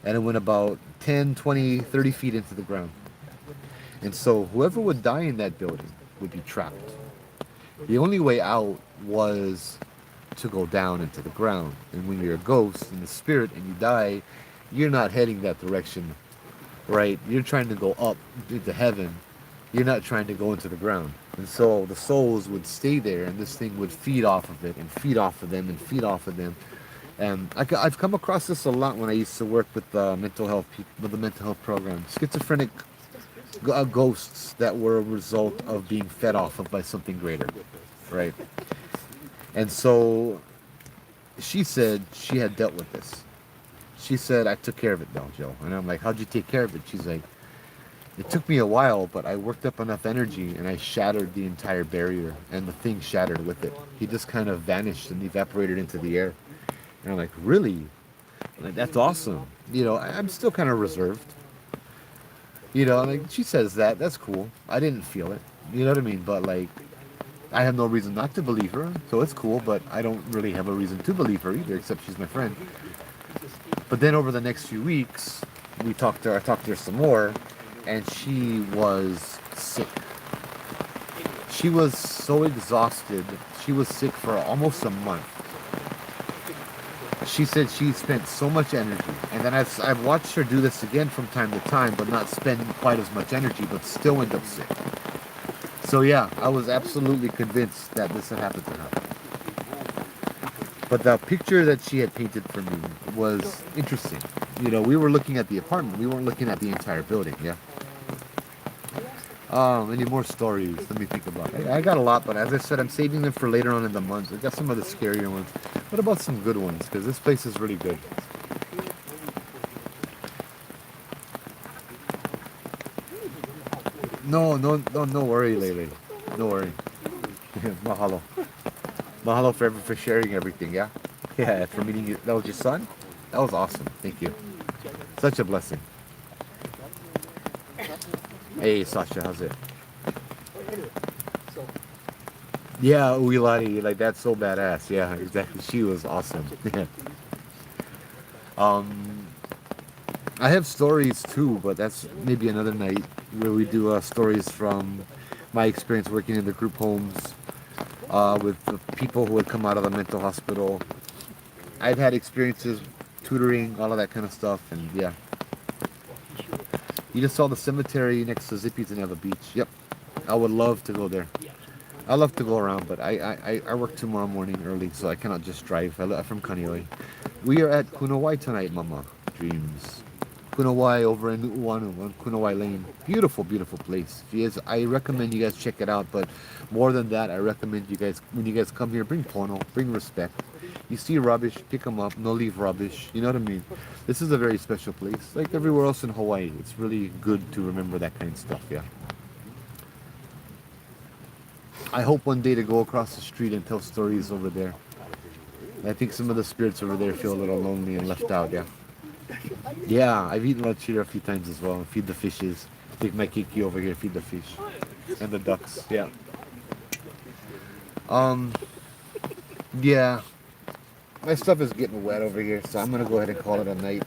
And it went about 10, 20, 30 feet into the ground. And so whoever would die in that building would be trapped. The only way out was to go down into the ground. And when you're a ghost in the spirit and you die, you're not heading that direction, right? You're trying to go up into heaven. You're not trying to go into the ground. And so the souls would stay there, and this thing would feed off of it and feed off of them and feed off of them. And I've come across this a lot when I used to work with mental health people, with the mental health program. Schizophrenic ghosts that were a result of being fed off of by something greater, right? And so she said she had dealt with this. She said, I took care of it though, Joe. And I'm like, how'd you take care of it? She's like, it took me a while, but I worked up enough energy and I shattered the entire barrier, and the thing shattered with it. He just kind of vanished and evaporated into the air. And I'm like, really? Like, that's awesome. You know, I'm still kind of reserved. You know, like she says that, that's cool. I didn't feel it. You know what I mean? But like, I have no reason not to believe her, so it's cool, but I don't really have a reason to believe her either, except she's my friend. But then over the next few weeks, I talked to her some more, and she was sick. She was so exhausted. She was sick for almost a month. She said she spent so much energy, and then I've watched her do this again from time to time, but not spend quite as much energy, but still end up sick. So yeah, I was absolutely convinced that this had happened to her. But the picture that she had painted for me was interesting. You know, we were looking at the apartment. We weren't looking at the entire building, yeah? Any more stories? Let me think about it. I got a lot, but as I said, I'm saving them for later on in the month. I got some of the scarier ones. What about some good ones? Because this place is really good. No worry, Lele. No worry. Mahalo. Mahalo forever for sharing everything. Yeah, yeah. For meeting you. That was your son. That was awesome. Thank you. Such a blessing. Hey, Sasha, how's it? Yeah, Uilani, like that's so badass. Yeah, exactly. She was awesome. Yeah. Um, I have stories too, but that's maybe another night where we do stories from my experience working in the group homes with the people who had come out of the mental hospital. I've had experiences tutoring, all of that kind of stuff, and yeah. You just saw the cemetery next to Zippy's and Eva Beach. Yep, I would love to go there. I love to go around, but I work tomorrow morning early, so I cannot just drive. I'm from Kaneohe. We are at Kunawai tonight, Mama. Dreams. Kunawai over in Nu'uanu on Kunawai Lane. Beautiful, beautiful place. If you guys, I recommend you guys check it out, but more than that, I recommend you guys, when you guys come here, bring pono, bring respect. You see rubbish, pick them up, no leave rubbish. You know what I mean? This is a very special place. Like everywhere else in Hawaii, it's really good to remember that kind of stuff, yeah. I hope one day to go across the street and tell stories over there. I think some of the spirits over there feel a little lonely and left out, yeah. Yeah, I've eaten lechira a few times as well. Feed the fishes. Take my kiki over here, feed the fish. And the ducks, yeah. Um, yeah. My stuff is getting wet over here, so I'm gonna go ahead and call it a night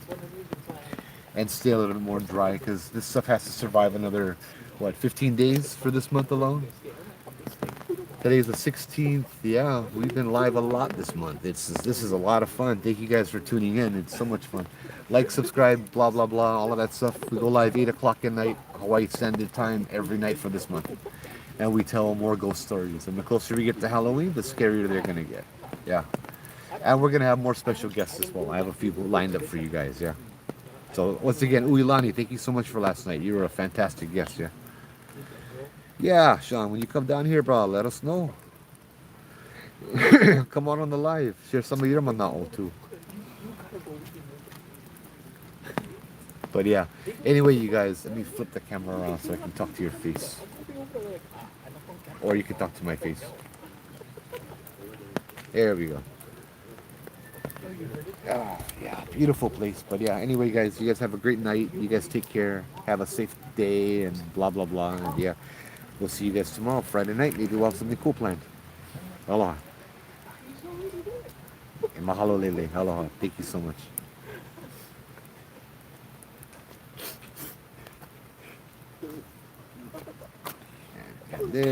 and stay a little bit more dry because this stuff has to survive another, what, 15 days for this month alone? Today's the 16th. Yeah, we've been live a lot this month. This is a lot of fun. Thank you guys for tuning in. It's so much fun. Like, subscribe, blah blah blah, all of that stuff. We go live 8 o'clock at night, Hawaii Standard Time, every night for this month, and we tell more ghost stories. And the closer we get to Halloween, the scarier they're gonna get. Yeah, and we're gonna have more special guests as well. I have a few lined up for you guys. Yeah. So once again, Uilani, thank you so much for last night. You were a fantastic guest. Yeah. Yeah, Sean, when you come down here, bro, let us know. Come on the live. Share some of your manao too. But yeah. Anyway, you guys, let me flip the camera around so I can talk to your face. Or you can talk to my face. There we go. Ah, yeah, beautiful place. But yeah, anyway, guys, you guys have a great night. You guys take care. Have a safe day and blah, blah, blah. And yeah, we'll see you guys tomorrow, Friday night. Maybe we'll have something cool planned. Aloha. And mahalo lele. Aloha. Thank you so much. And this.